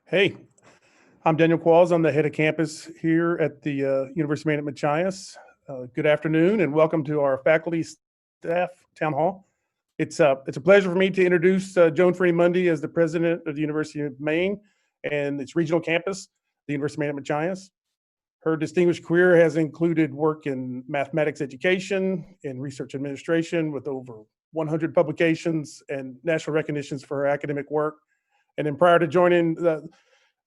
Hey, I'm Daniel Qualls. I'm the head of campus here at the University of Maine at Mcginnis. Good afternoon and welcome to our faculty staff town hall. It's a pleasure for me to introduce Joan Ferrini-Mundy as the president of the University of Maine and its regional campus, the University of Maine at Mcginnis. Her distinguished career has included work in mathematics education and research administration with over 100 publications and national recognitions for her academic work. And then prior to joining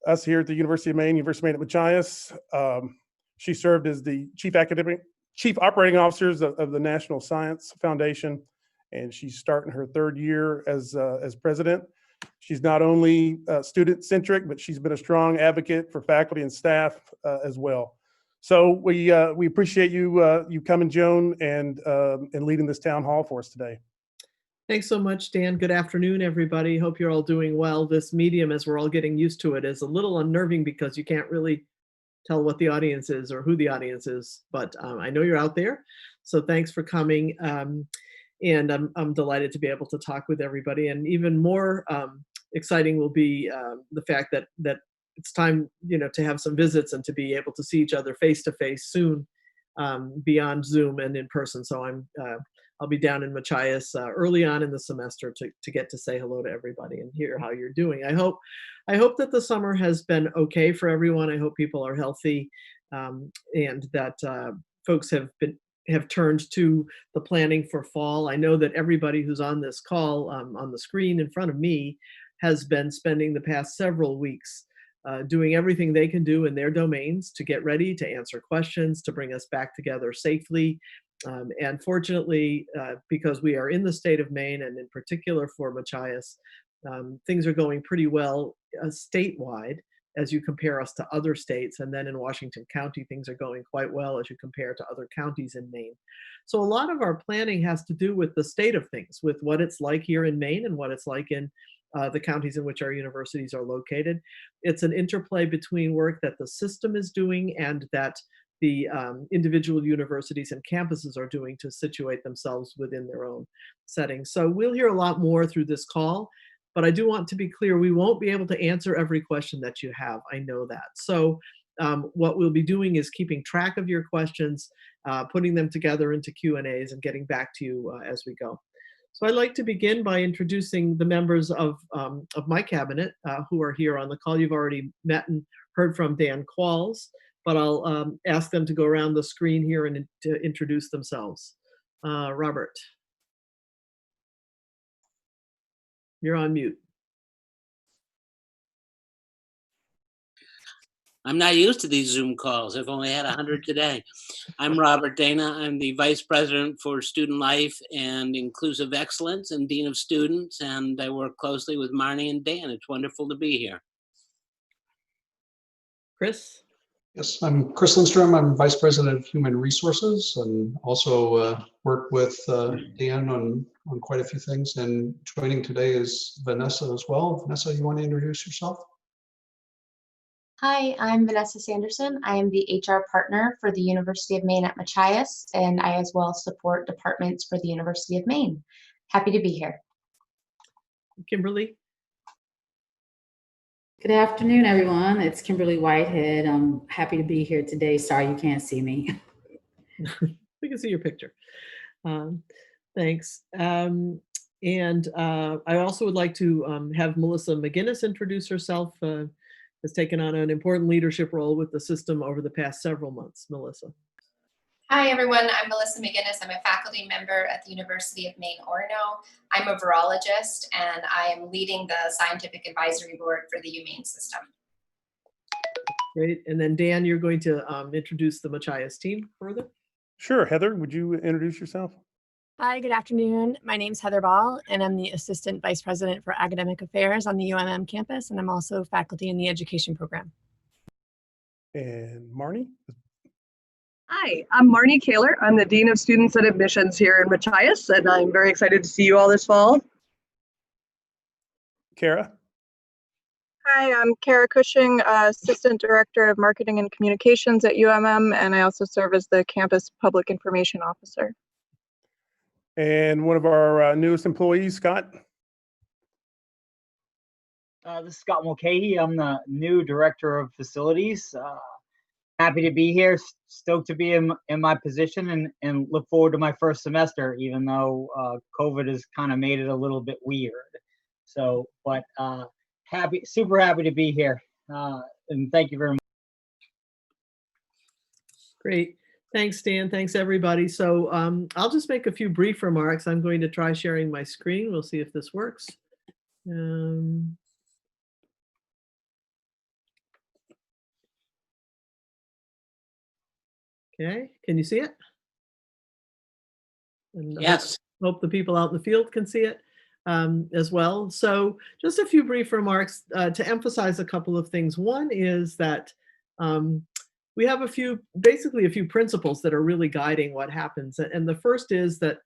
us here at the University of Maine, University of Maine at Mcginnis, she served as the chief operating officers of the National Science Foundation, and she's starting her third year as president. She's not only student-centric, but she's been a strong advocate for faculty and staff as well. So we appreciate you coming, Joan, and leading this town hall for us today. Thanks so much, Dan. Good afternoon, everybody. Hope you're all doing well. This medium, as we're all getting used to it, is a little unnerving because you can't really tell what the audience is or who the audience is, but I know you're out there. So thanks for coming. And I'm delighted to be able to talk with everybody. And even more exciting will be the fact that it's time, to have some visits and to be able to see each other face to face soon, beyond Zoom and in person. So I'll be down in Mcginnis early on in the semester to get to say hello to everybody and hear how you're doing. I hope that the summer has been okay for everyone. I hope people are healthy, and that folks have turned to the planning for fall. I know that everybody who's on this call, on the screen in front of me, has been spending the past several weeks doing everything they can do in their domains to get ready, to answer questions, to bring us back together safely. And fortunately, because we are in the state of Maine, and in particular for Mcginnis, things are going pretty well statewide as you compare us to other states. And then in Washington County, things are going quite well as you compare to other counties in Maine. So a lot of our planning has to do with the state of things, with what it's like here in Maine and what it's like in the counties in which our universities are located. It's an interplay between work that the system is doing and that the individual universities and campuses are doing to situate themselves within their own settings. So we'll hear a lot more through this call, but I do want to be clear, we won't be able to answer every question that you have. I know that. So what we'll be doing is keeping track of your questions, putting them together into Q&As and getting back to you as we go. So I'd like to begin by introducing the members of my cabinet who are here on the call. You've already met and heard from Dan Qualls, but I'll ask them to go around the screen here and to introduce themselves. Robert, you're on mute. I'm not used to these Zoom calls. I've only had 100 today. I'm Robert Dana. I'm the Vice President for Student Life and Inclusive Excellence and Dean of Students, and I work closely with Marnie and Dan. It's wonderful to be here. Chris? Yes, I'm Chris Lindstrom. I'm Vice President of Human Resources and also work with Dan on quite a few things. And joining today is Vanessa as well. Vanessa, you want to introduce yourself? Hi, I'm Vanessa Sanderson. I am the HR partner for the University of Maine at Mcginnis, and I as well support departments for the University of Maine. Happy to be here. Kimberly? Good afternoon, everyone. It's Kimberly Whitehead. I'm happy to be here today. Sorry you can't see me. We can see your picture. Thanks. And I also would like to have Melissa Mcginnis introduce herself. Has taken on an important leadership role with the system over the past several months. Melissa. Hi, everyone. I'm Melissa Mcginnis. I'm a faculty member at the University of Maine, Orono. I'm a virologist, and I am leading the Scientific Advisory Board for the UMaine system. Great. And then, Dan, you're going to introduce the Mcginnis team further? Sure. Heather, would you introduce yourself? Hi, good afternoon. My name's Heather Ball, and I'm the Assistant Vice President for Academic Affairs on the UMM campus, and I'm also faculty in the education program. And Marnie? Hi, I'm Marnie Kaler. I'm the Dean of Students and Admissions here in Mcginnis, and I'm very excited to see you all this fall. Kara? Hi, I'm Kara Cushing, Assistant Director of Marketing and Communications at UMM, and I also serve as the Campus Public Information Officer. And one of our newest employees, Scott? This is Scott Mulcahy. I'm the new Director of Facilities. Happy to be here, stoked to be in my position, and look forward to my first semester, even though COVID has kind of made it a little bit weird. So, but super happy to be here. And thank you very much. Great. Thanks, Dan. Thanks, everybody. So I'll just make a few brief remarks. I'm going to try sharing my screen. We'll see if this works. Okay, can you see it? And Yes. hope the people out in the field can see it as well. So just a few brief remarks to emphasize a couple of things. One is that we have basically a few principles that are really guiding what happens. And the first is that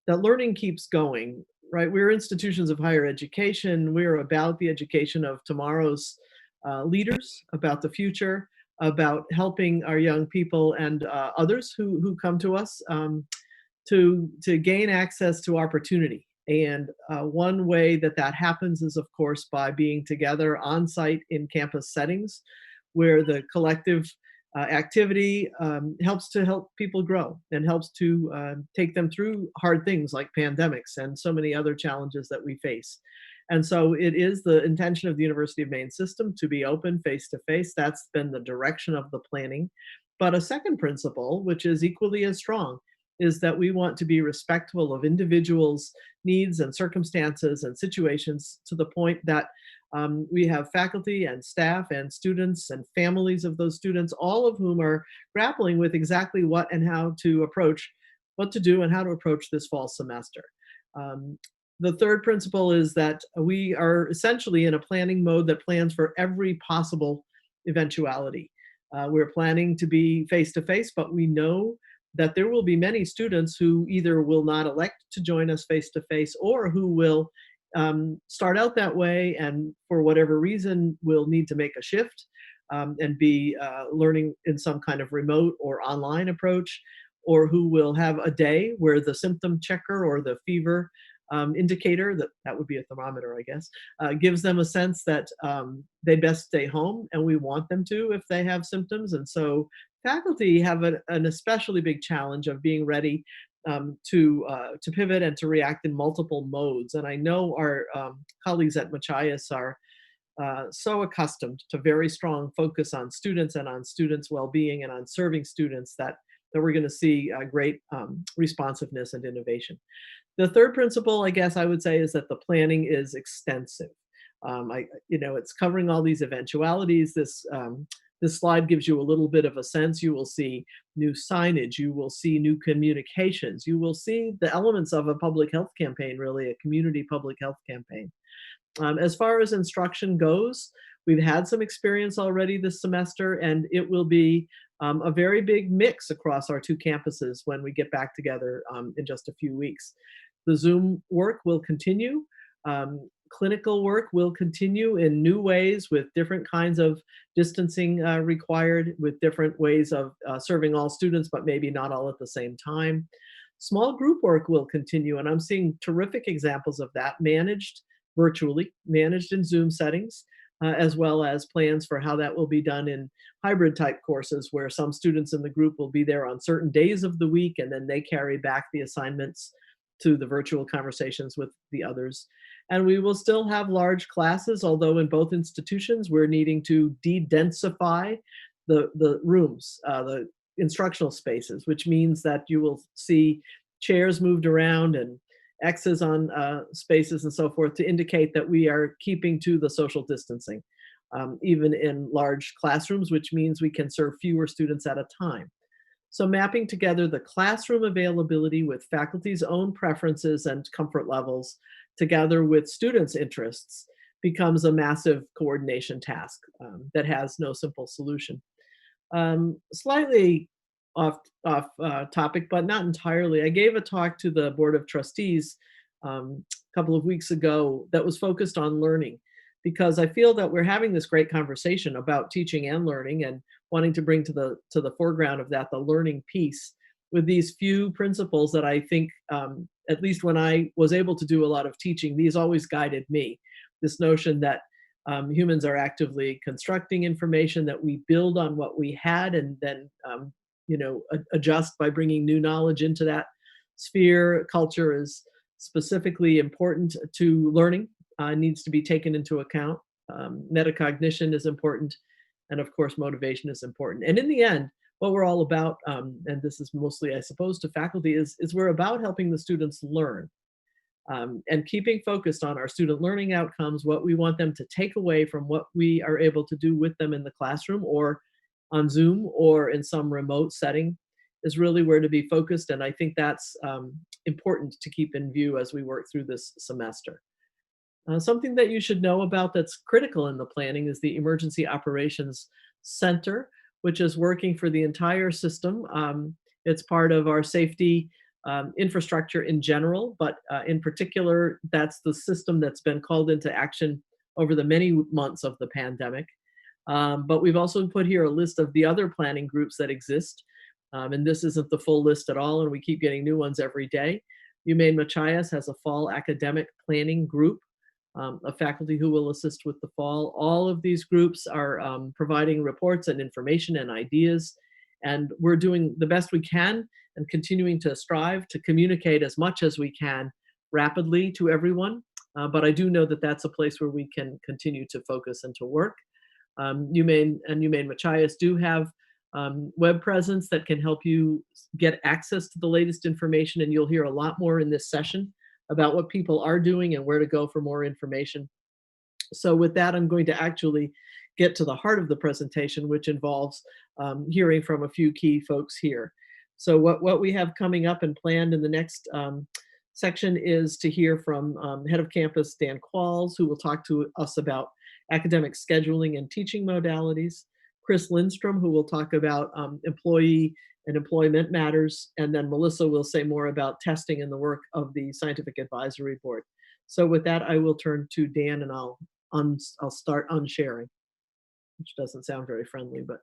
learning keeps going, right? We're institutions of higher education. We're about the education of tomorrow's leaders, about the future, about helping our young people and others who come to us to gain access to opportunity. And one way that happens is, of course, by being together on site in campus settings where the collective activity helps to help people grow and helps to take them through hard things like pandemics and so many other challenges that we face. And so it is the intention of the University of Maine system to be open face-to-face. That's been the direction of the planning. But a second principle, which is equally as strong, is that we want to be respectful of individuals' needs and circumstances and situations to the point that we have faculty and staff and students and families of those students, all of whom are grappling with exactly what and how to approach, what to do and how to approach this fall semester. The third principle is that we are essentially in a planning mode that plans for every possible eventuality. We're planning to be face-to-face, but we know that there will be many students who either will not elect to join us face-to-face or who will start out that way and for whatever reason will need to make a shift and be learning in some kind of remote or online approach, or who will have a day where the symptom checker or the fever indicator, that would be a thermometer, I guess, gives them a sense that they best stay home, and we want them to if they have symptoms. And so faculty have an especially big challenge of being ready to pivot and to react in multiple modes. And I know our colleagues at Machias are so accustomed to very strong focus on students and on students' well-being and on serving students that we're going to see great responsiveness and innovation. The third principle, I guess I would say, is that the planning is extensive. It's covering all these eventualities. This slide gives you a little bit of a sense. You will see new signage. You will see new communications. You will see the elements of a public health campaign, really, a community public health campaign. As far as instruction goes, we've had some experience already this semester, and it will be a very big mix across our two campuses when we get back together in just a few weeks. The Zoom work will continue. Clinical work will continue in new ways with different kinds of distancing required, with different ways of serving all students, but maybe not all at the same time. Small group work will continue, and I'm seeing terrific examples of that, managed virtually, managed in Zoom settings, as well as plans for how that will be done in hybrid type courses where some students in the group will be there on certain days of the week, and then they carry back the assignments to the virtual conversations with the others. And we will still have large classes, although in both institutions, we're needing to de-densify the rooms, the instructional spaces, which means that you will see chairs moved around and X's on spaces and so forth to indicate that we are keeping to the social distancing, even in large classrooms, which means we can serve fewer students at a time. So mapping together the classroom availability with faculty's own preferences and comfort levels together with students' interests becomes a massive coordination task that has no simple solution. Slightly off topic, but not entirely. I gave a talk to the Board of Trustees a couple of weeks ago that was focused on learning, because I feel that we're having this great conversation about teaching and learning and wanting to bring to the foreground of that the learning piece with these few principles that I think, at least when I was able to do a lot of teaching, these always guided me. This notion that Humans are actively constructing information that we build on what we had and then adjust by bringing new knowledge into that sphere. Culture is specifically important to learning, needs to be taken into account. Metacognition is important, and of course motivation is important. And in the end, what we're all about, and this is mostly, I suppose, to faculty, is we're about helping the students learn. And keeping focused on our student learning outcomes, what we want them to take away from what we are able to do with them in the classroom or on Zoom or in some remote setting is really where to be focused. And I think that's important to keep in view as we work through this semester. Something that you should know about that's critical in the planning is the Emergency Operations Center, which is working for the entire system. It's part of our safety infrastructure in general, but in particular, that's the system that's been called into action over the many months of the pandemic. But we've also put here a list of the other planning groups that exist. And this isn't the full list at all, and we keep getting new ones every day. UMaine Machias has a fall academic planning group, of faculty who will assist with the fall. All of these groups are providing reports and information and ideas, and we're doing the best we can and continuing to strive to communicate as much as we can rapidly to everyone. But I do know that that's a place where we can continue to focus and to work. UMaine and UMaine Machias do have web presence that can help you get access to the latest information, and you'll hear a lot more in this session about what people are doing and where to go for more information. So with that, I'm going to actually get to the heart of the presentation, which involves hearing from a few key folks here. So what we have coming up and planned in the next section is to hear from Head of Campus Dan Qualls, who will talk to us about academic scheduling and teaching modalities. Chris Lindstrom, who will talk about employee and employment matters, and then Melissa will say more about testing and the work of the Scientific Advisory Board. So with that, I will turn to Dan, and I'll start unsharing, which doesn't sound very friendly, but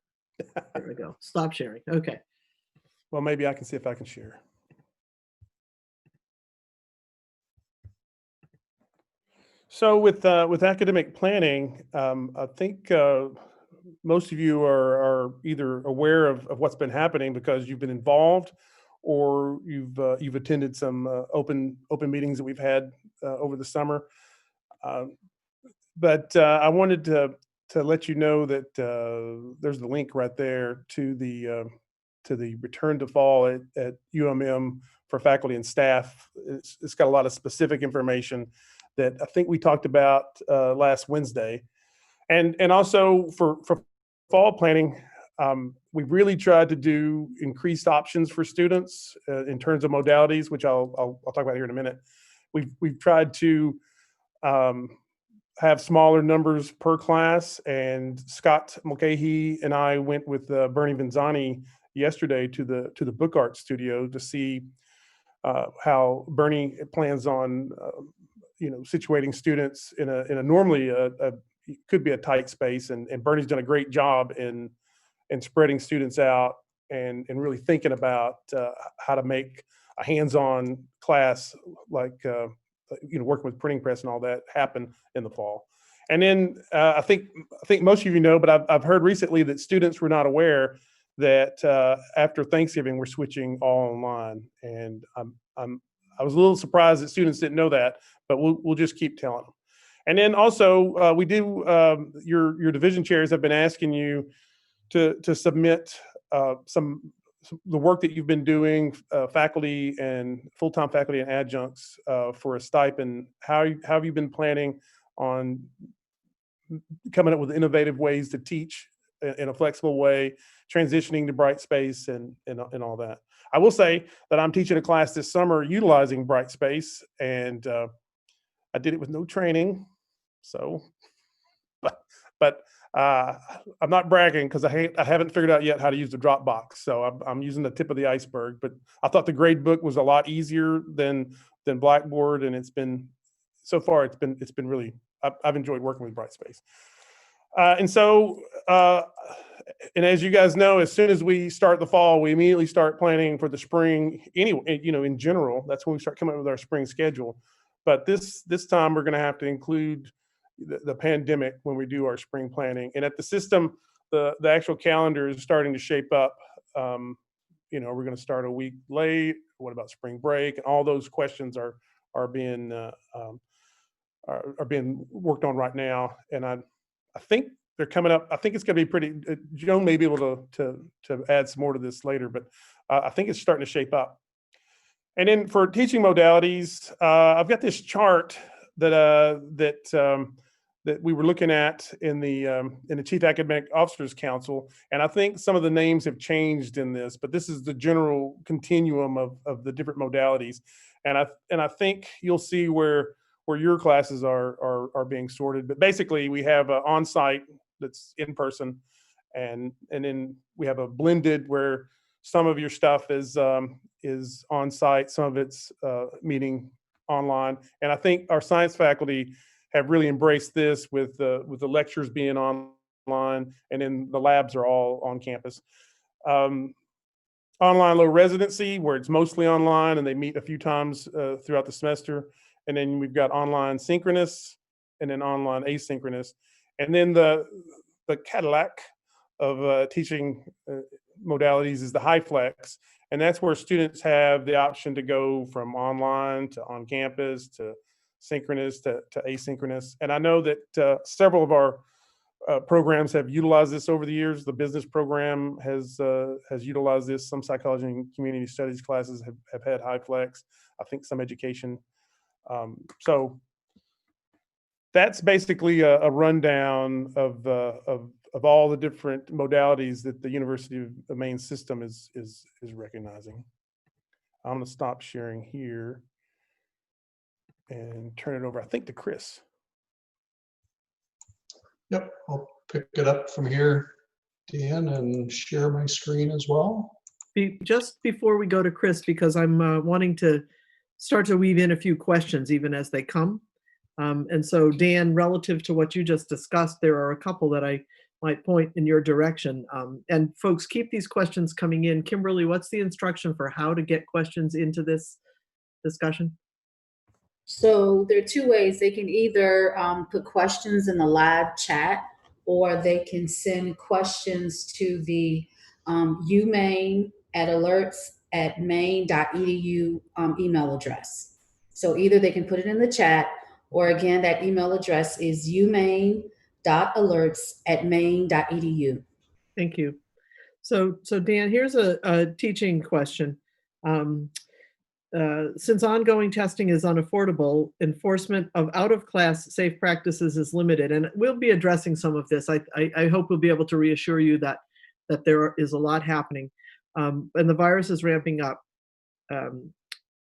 there we go. Stop sharing. Okay. Well, maybe I can see if I can share. So with academic planning, I think most of you are either aware of what's been happening because you've been involved, or you've attended some open meetings that we've had over the summer. But I wanted to let you know that there's the link right there to the return to fall at UMM for faculty and staff. It's got a lot of specific information that I think we talked about last Wednesday. And also for fall planning, we really tried to do increased options for students in terms of modalities, which I'll talk about here in a minute. We've tried to have smaller numbers per class, and Scott Mulcahy and I went with Bernie Vanzani yesterday to the Book Art Studio to see how Bernie plans on situating students in a normally could be a tight space, and Bernie's done a great job in spreading students out and really thinking about how to make a hands-on class like working with printing press and all that happen in the fall. And then I think most of you know, but I've heard recently that students were not aware that after Thanksgiving we're switching all online, and I was a little surprised that students didn't know that, but we'll just keep telling them. And then also we do your division chairs have been asking you to submit the work that you've been doing, faculty and full-time faculty and adjuncts for a stipend. How have you been planning on coming up with innovative ways to teach in a flexible way, transitioning to Brightspace and all that? I will say that I'm teaching a class this summer utilizing Brightspace, and I did it with no training. So, but I'm not bragging because I haven't figured out yet how to use the Dropbox. So I'm using the tip of the iceberg. But I thought the grade book was a lot easier than Blackboard, and so far it's been really, I've enjoyed working with Brightspace. And so, and as you guys know, as soon as we start the fall, we immediately start planning for the spring. Anyway, in general, that's when we start coming up with our spring schedule. But this time we're going to have to include the pandemic when we do our spring planning. And at the system, the actual calendar is starting to shape up. We're going to start a week late. What about spring break? And all those questions are being worked on right now. And I think they're coming up. I think it's going to be pretty. Joan may be able to add some more to this later, but I think it's starting to shape up. And then for teaching modalities, I've got this chart that we were looking at in the Chief Academic Officers Council, and I think some of the names have changed in this, but this is the general continuum of the different modalities, and I think you'll see where your classes are being sorted. But basically, we have an on-site that's in person, and then we have a blended where some of your stuff is on site, some of it's meeting online, and I think our science faculty have really embraced this with the lectures being online, and then the labs are all on campus. Online low residency, where it's mostly online and they meet a few times throughout the semester, and then we've got online synchronous, and then online asynchronous, and then the Cadillac of teaching modalities is the high flex, and that's where students have the option to go from online to on campus to synchronous to asynchronous. And I know that several of our programs have utilized this over the years. The business program has utilized this. Some psychology and community studies classes have had high flex. I think some education. So that's basically a rundown of all the different modalities that the University of Maine system is recognizing. I'm going to stop sharing here and turn it over, I think, to Chris. Yep, I'll pick it up from here, Dan, and share my screen as well. Just before we go to Chris, because I'm wanting to start to weave in a few questions even as they come. And so, Dan, relative to what you just discussed, there are a couple that I might point in your direction. And folks, keep these questions coming in. Kimberly, what's the instruction for how to get questions into this discussion? So there are two ways. They can either put questions in the live chat, or they can send questions to the UMaine at alerts@maine.edu email address. So either they can put it in the chat, or again, that email address is umaine.alerts@maine.edu. Thank you. So Dan, here's a teaching question. Since ongoing testing is unaffordable, enforcement of out-of-class safe practices is limited, and we'll be addressing some of this. I hope we'll be able to reassure you that there is a lot happening, and the virus is ramping up.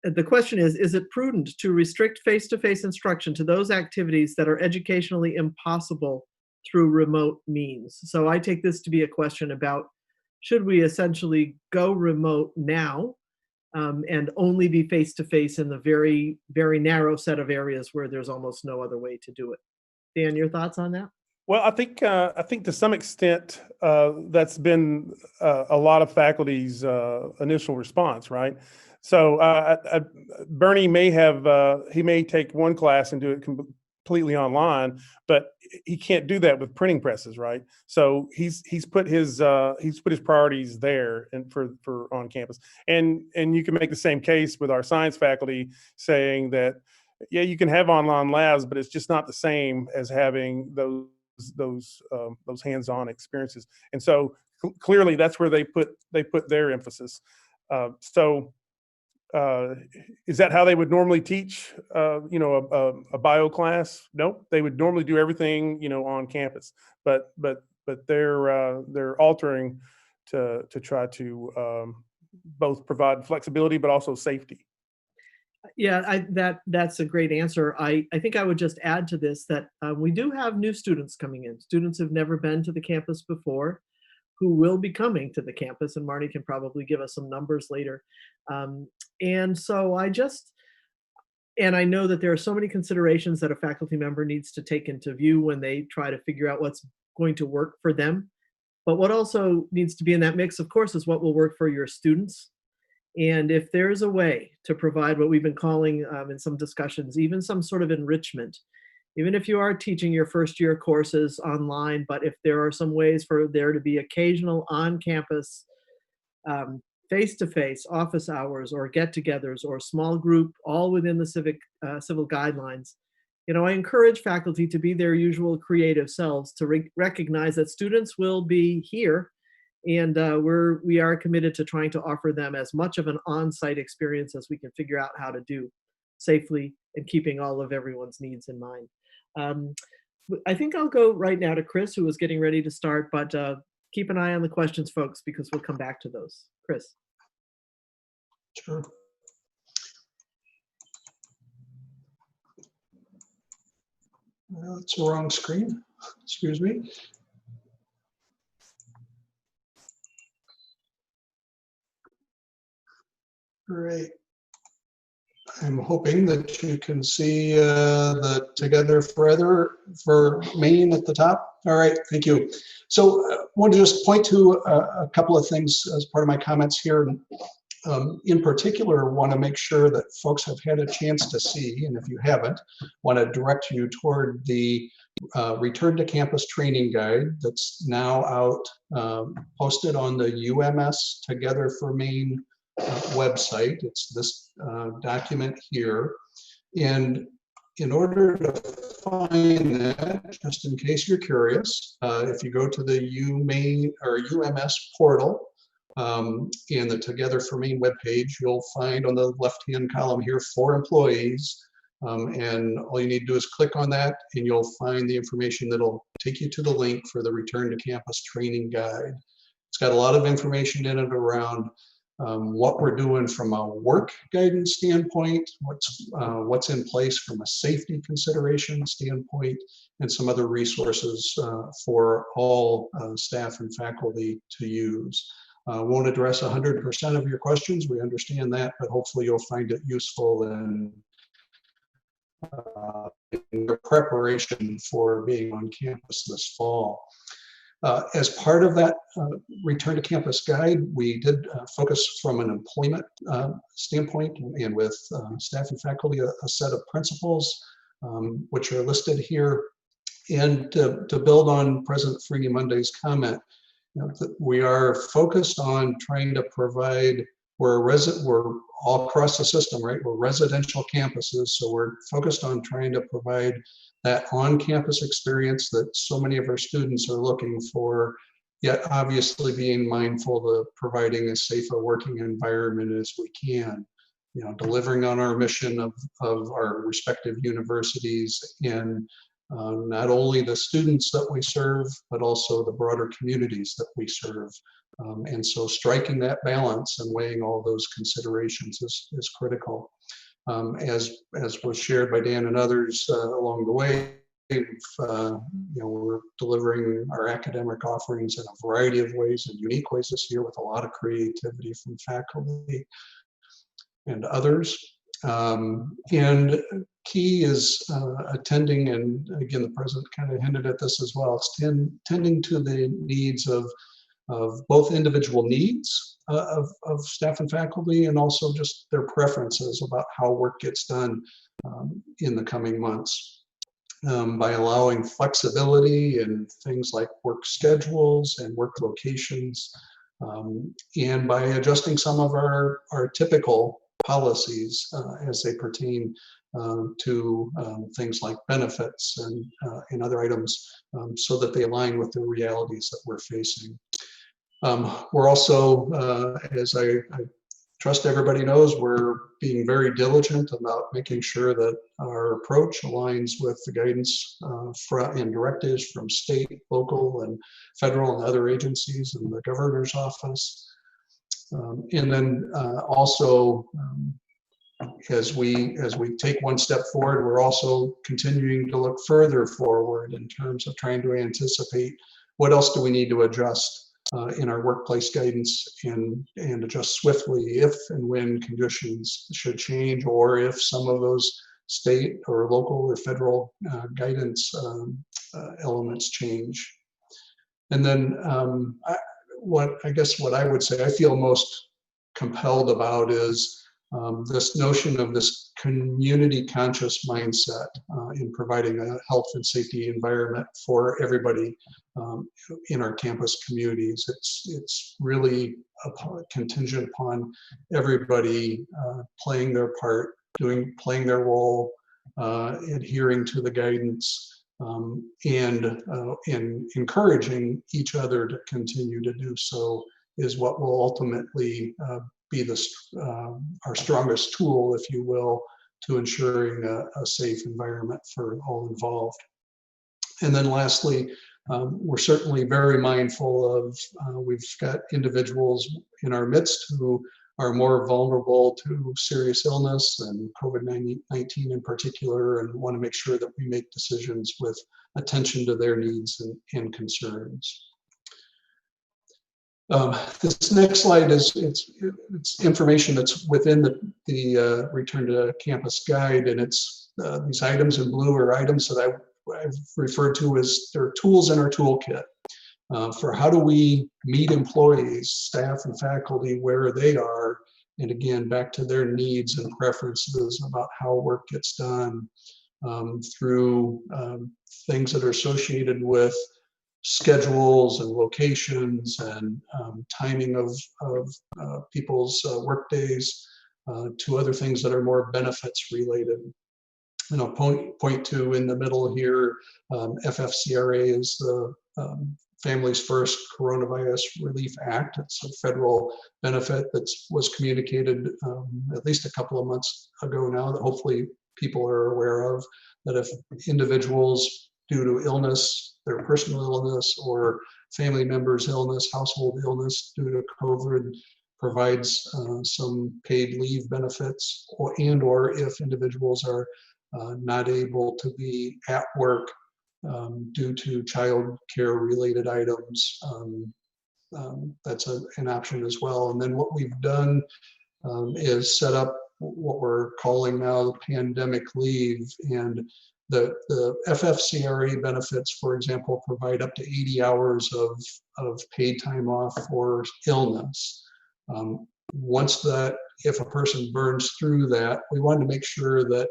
The question is it prudent to restrict face-to-face instruction to those activities that are educationally impossible through remote means? So I take this to be a question about, should we essentially go remote now and only be face-to-face in the very, very narrow set of areas where there's almost no other way to do it? Dan, your thoughts on that? Well, I think to some extent that's been a lot of faculty's initial response, right? So Bernie may take one class and do it completely online, but he can't do that with printing presses, right? So he's put his priorities there and for on campus, and you can make the same case with our science faculty, saying that yeah, you can have online labs, but it's just not the same as having those hands-on experiences. And so clearly that's where they put their emphasis. Is that how they would normally teach, a bio class? Nope, they would normally do everything, on campus. But they're altering to try to both provide flexibility but also safety. Yeah, that's a great answer. I think I would just add to this that we do have new students coming in. Students who've never been to the campus before, who will be coming to the campus, and Marty can probably give us some numbers later. And so I know that there are so many considerations that a faculty member needs to take into view when they try to figure out what's going to work for them. But what also needs to be in that mix, of course, is what will work for your students. And if there's a way to provide what we've been calling in some discussions, even some sort of enrichment, even if you are teaching your first year courses online, but if there are some ways for there to be occasional on-campus face-to-face office hours or get-togethers or small group, all within the civil guidelines, I encourage faculty to be their usual creative selves, to recognize that students will be here, and we are committed to trying to offer them as much of an on-site experience as we can figure out how to do safely and keeping all of everyone's needs in mind. I think I'll go right now to Chris, who was getting ready to start, but keep an eye on the questions, folks, because we'll come back to those. Chris. Sure. That's the wrong screen. Excuse me. Great. I'm hoping that you can see the Together for Maine at the top. All right, thank you. So I want to just point to a couple of things as part of my comments here. In particular, want to make sure that folks have had a chance to see, and if you haven't, want to direct you toward the Return to Campus Training Guide that's now out, posted on the UMS Together for Maine website. It's this document here. And in order to find that, just in case you're curious, if you go to the UMS portal, in the Together for Maine webpage, you'll find on the left-hand column here 4 employees. And all you need to do is click on that, and you'll find the information that'll take you to the link for the Return to Campus Training Guide. It's got a lot of information in it around what we're doing from a work guidance standpoint, what's in place from a safety consideration standpoint, and some other resources for all staff and faculty to use. Won't address 100% of your questions, we understand that, but hopefully you'll find it useful in your preparation for being on campus this fall. As part of that Return to Campus guide, we did focus from an employment standpoint, and with staff and faculty a set of principles which are listed here. And to build on President Ferrini-Mundy's comment, we are focused on trying to provide, we're all across the system, right? We're residential campuses, so we're focused on trying to provide that on-campus experience that so many of our students are looking for, yet obviously being mindful of providing as safe a working environment as we can. Delivering on our mission of our respective universities in not only the students that we serve, but also the broader communities that we serve. And so striking that balance and weighing all those considerations is critical. As was shared by Dan and others along the way, we're delivering our academic offerings in a variety of ways and unique ways this year with a lot of creativity from faculty and others. And key is attending, and again, the president kind of hinted at this as well, it's tending to the needs of both individual needs of staff and faculty, and also just their preferences about how work gets done in the coming months. By allowing flexibility in things like work schedules and work locations, and by adjusting some of our typical policies as they pertain to things like benefits and other items, so that they align with the realities that we're facing. We're also, as I trust everybody knows, we're being very diligent about making sure that our approach aligns with the guidance and directives from state, local, and federal and other agencies and the governor's office. And then also, as we take one step forward, we're also continuing to look further forward in terms of trying to anticipate what else do we need to adjust in our workplace guidance and adjust swiftly if and when conditions should change, or if some of those state or local or federal guidance elements change. And then what I would say I feel most compelled about is this notion of this community conscious mindset in providing a health and safety environment for everybody in our campus communities. It's really contingent upon everybody playing their part, playing their role, adhering to the guidance, and encouraging each other to continue to do so is what will ultimately be our strongest tool, if you will, to ensuring a safe environment for all involved. And then lastly, we're certainly very mindful of, we've got individuals in our midst who are more vulnerable to serious illness and COVID-19 in particular, and want to make sure that we make decisions with attention to their needs and concerns. This next slide is it's information that's within the Return to Campus guide, and it's these items in blue are items that I've referred to as they're tools in our toolkit for how do we meet employees, staff, and faculty where they are, and again back to their needs and preferences about how work gets done through things that are associated with schedules and locations and timing of people's work days to other things that are more benefits related. And I'll point to in the middle here, FFCRA is the Families First Coronavirus Relief Act. It's a federal benefit that was communicated at least a couple of months ago now that hopefully people are aware of, that if individuals due to illness, their personal illness or family members' illness, household illness due to COVID, provides some paid leave benefits, or if individuals are not able to be at work due to child care related items, that's an option as well. And then what we've done is set up what we're calling now the pandemic leave, and the FFCRA benefits, for example, provide up to 80 hours of paid time off for illness. If a person burns through that, we want to make sure that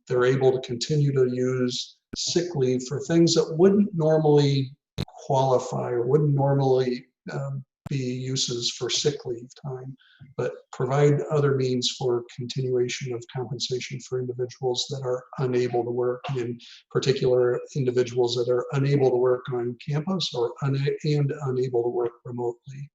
they're able to continue to use sick leave for things that wouldn't normally qualify or wouldn't normally be uses for sick leave time, but provide other means for continuation of compensation for individuals that are unable to work, in particular individuals that are unable to work on campus or unable to work remotely.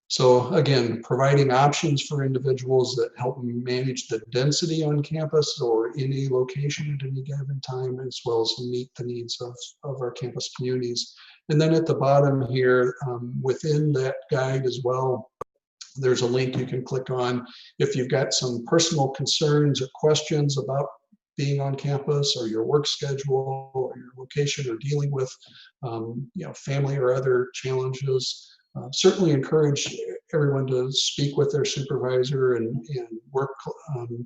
So again, providing options for individuals that help manage the density on campus or in a location at any given time, as well as meet the needs of our campus communities. And then at the bottom here, within that guide as well, there's a link you can click on if you've got some personal concerns or questions about being on campus or your work schedule or your location or dealing with family or other challenges. Certainly encourage everyone to speak with their supervisor and work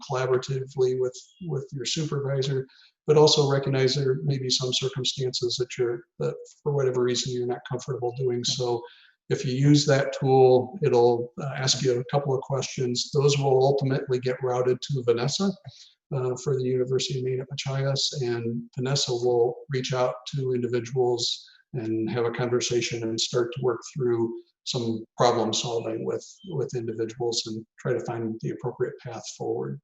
collaboratively with your supervisor, but also recognize there may be some circumstances that for whatever reason you're not comfortable doing so. If you use that tool, it'll ask you a couple of questions. Those will ultimately get routed to Vanessa for the University of Maine at Machias, and Vanessa will reach out to individuals and have a conversation and start to work through some problem solving with individuals and try to find the appropriate path forward.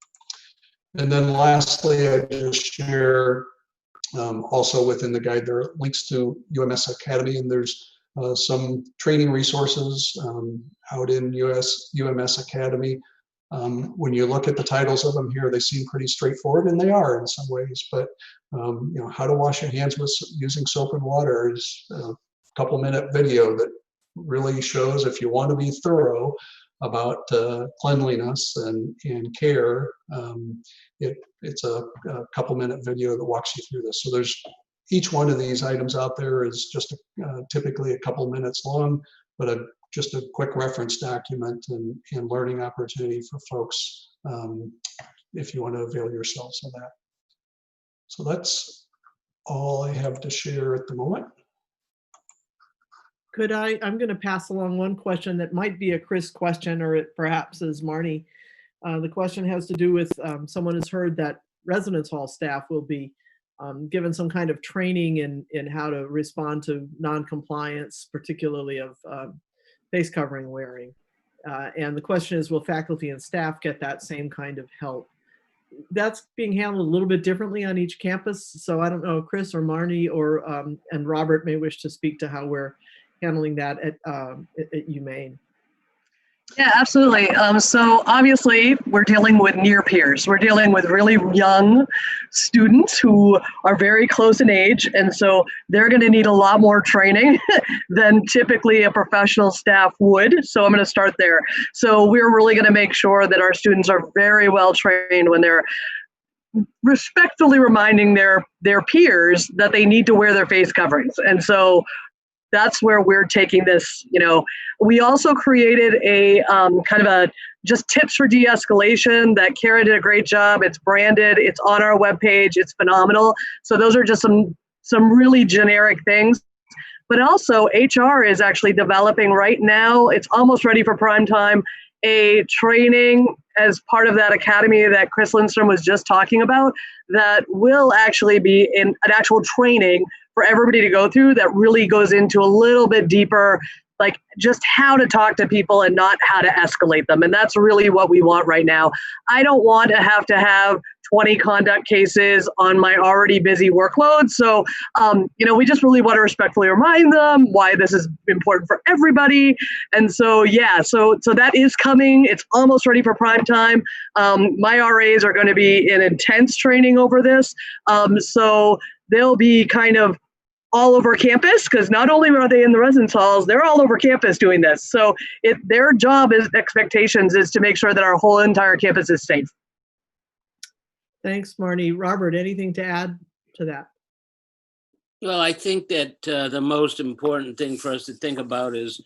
And then lastly, I just share also within the guide, there are links to UMS Academy, and there's some training resources out in UMS Academy. When you look at the titles of them here, they seem pretty straightforward, and they are in some ways, but how to wash your hands using soap and water is a couple-minute video that really shows, if you want to be thorough about cleanliness and care, it's a couple-minute video that walks you through this. So there's each one of these items out there is just typically a couple minutes long, but just a quick reference document and learning opportunity for folks if you want to avail yourselves of that. So that's all I have to share at the moment. I'm going to pass along one question that might be a Chris question, or it perhaps is Marnie. The question has to do with someone has heard that residence hall staff will be given some kind of training in how to respond to non-compliance, particularly of face covering wearing. And the question is, will faculty and staff get that same kind of help? That's being handled a little bit differently on each campus. So I don't know, Chris or Marnie or and Robert may wish to speak to how we're handling that at UMaine. Yeah, absolutely. So obviously we're dealing with near peers. We're dealing with really young students who are very close in age. And so they're going to need a lot more training than typically a professional staff would. So I'm going to start there. So we're really going to make sure that our students are very well trained when they're respectfully reminding their peers that they need to wear their face coverings. And so that's where we're taking this. We also created a kind of a just tips for de-escalation that Kara did a great job. It's branded, it's on our webpage, it's phenomenal. So those are just some really generic things. But also HR is actually developing right now, it's almost ready for prime time, a training as part of that academy that Chris Lindstrom was just talking about that will actually be in an actual training for everybody to go through that really goes into a little bit deeper, like just how to talk to people and not how to escalate them. And that's really what we want right now. I don't want to have 20 conduct cases on my already busy workload. So, we just really want to respectfully remind them why this is important for everybody. And so, so that is coming. It's almost ready for prime time. My RAs are going to be in intense training over this. So they'll be kind of all over campus, because not only are they in the residence halls, they're all over campus doing this. So their job expectations is to make sure that our whole entire campus is safe. Thanks, Marnie. Robert, anything to add to that? Well, I think that the most important thing for us to think about is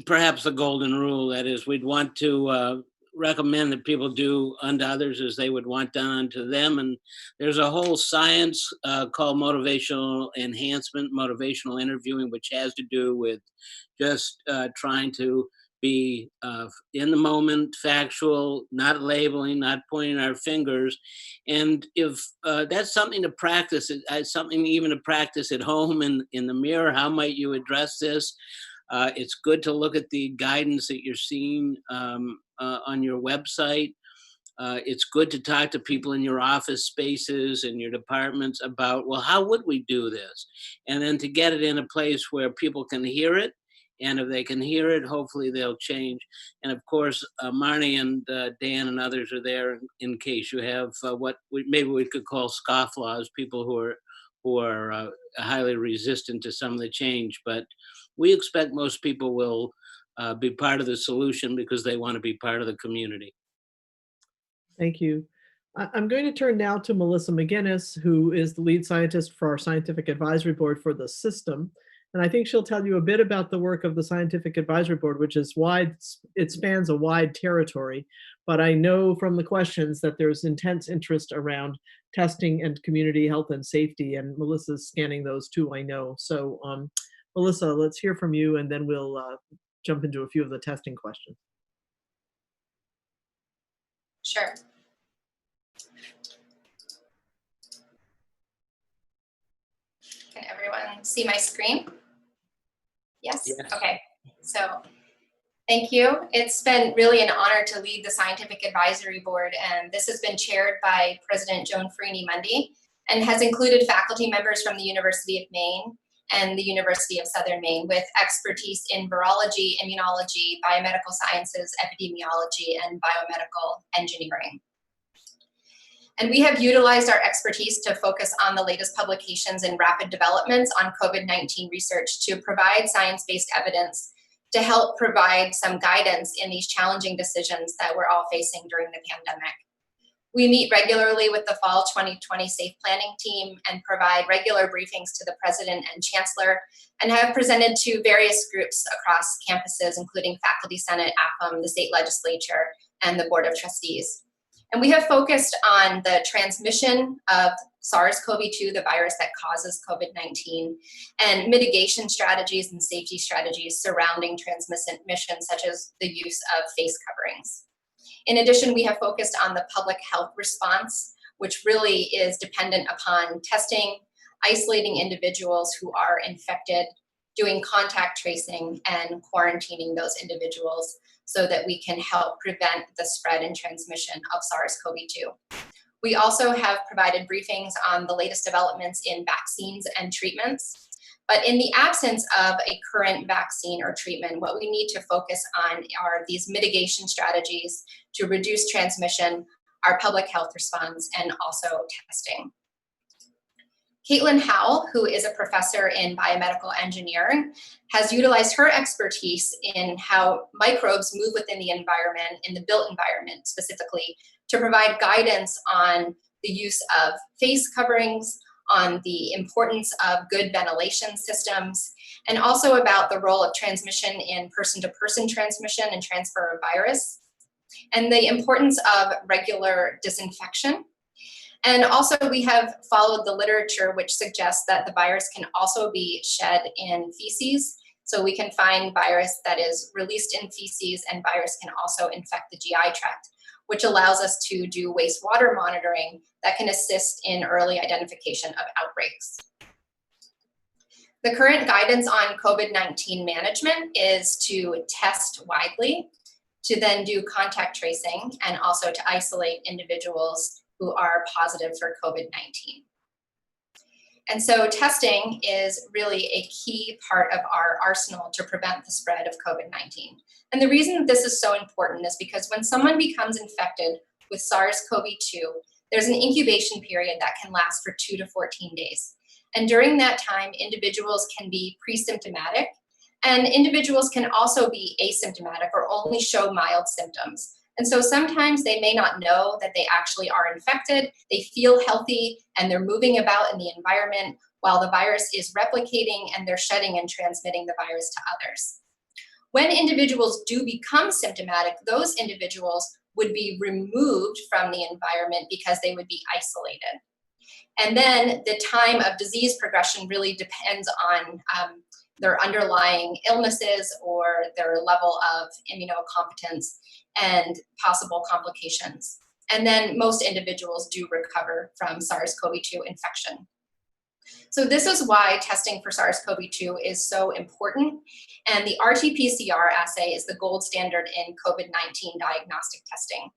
perhaps the golden rule. That is, we'd want to recommend that people do unto others as they would want done unto them. And there's a whole science called motivational enhancement, motivational interviewing, which has to do with just trying to be in the moment, factual, not labeling, not pointing our fingers. And if that's something to practice, something even to practice at home in the mirror, how might you address this? It's good to look at the guidance that you're seeing on your website. It's good to talk to people in your office spaces and your departments about, well, how would we do this? And then to get it in a place where people can hear it. And if they can hear it, hopefully they'll change. And of course, Marnie and Dan and others are there in case you have what maybe we could call scofflaws, people who are highly resistant to some of the change. But we expect most people will be part of the solution because they want to be part of the community. Thank you. I'm going to turn now to Melissa Mcginnis, who is the lead scientist for our scientific advisory board for the system. And I think she'll tell you a bit about the work of the Scientific Advisory Board, which is wide. It spans a wide territory. But I know from the questions that there's intense interest around testing and community health and safety. And Melissa's scanning those too, I know. So Melissa, let's hear from you, and then we'll jump into a few of the testing questions. Sure. Can everyone see my screen? Yes? Yes. Okay. So thank you. It's been really an honor to lead the Scientific Advisory Board, and this has been chaired by President Joan Ferrini-Mundy and has included faculty members from the University of Maine and the University of Southern Maine with expertise in virology, immunology, biomedical sciences, epidemiology, and biomedical engineering. And we have utilized our expertise to focus on the latest publications and rapid developments on COVID-19 research to provide science-based evidence to help provide some guidance in these challenging decisions that we're all facing during the pandemic. We meet regularly with the Fall 2020 Safe Planning team and provide regular briefings to the President and Chancellor, and have presented to various groups across campuses, including Faculty Senate, AFM, the State Legislature, and the Board of Trustees. And we have focused on the transmission of SARS-CoV-2, the virus that causes COVID-19, and mitigation strategies and safety strategies surrounding transmission, such as the use of face coverings. In addition, we have focused on the public health response, which really is dependent upon testing, isolating individuals who are infected, doing contact tracing, and quarantining those individuals so that we can help prevent the spread and transmission of SARS-CoV-2. We also have provided briefings on the latest developments in vaccines and treatments. But in the absence of a current vaccine or treatment, what we need to focus on are these mitigation strategies to reduce transmission, our public health response, and also testing. Caitlin Howell, who is a professor in biomedical engineering, has utilized her expertise in how microbes move within the environment, in the built environment specifically, to provide guidance on the use of face coverings, on the importance of good ventilation systems, and also about the role of transmission in person-to-person transmission and transfer of virus, and the importance of regular disinfection. And also we have followed the literature which suggests that the virus can also be shed in feces. So we can find virus that is released in feces, and virus can also infect the GI tract, which allows us to do wastewater monitoring that can assist in early identification of outbreaks. The current guidance on COVID-19 management is to test widely, to then do contact tracing, and also to isolate individuals who are positive for COVID-19. And so testing is really a key part of our arsenal to prevent the spread of COVID-19. And the reason that this is so important is because when someone becomes infected with SARS-CoV-2, there's an incubation period that can last for 2 to 14 days. And during that time, individuals can be pre-symptomatic, and individuals can also be asymptomatic or only show mild symptoms. And so sometimes they may not know that they actually are infected, they feel healthy, and they're moving about in the environment while the virus is replicating and they're shedding and transmitting the virus to others. When individuals do become symptomatic, those individuals would be removed from the environment because they would be isolated. And then the time of disease progression really depends on their underlying illnesses or their level of immunocompetence and possible complications. And then most individuals do recover from SARS-CoV-2 infection. So this is why testing for SARS-CoV-2 is so important. And the RT-PCR assay is the gold standard in COVID-19 diagnostic testing.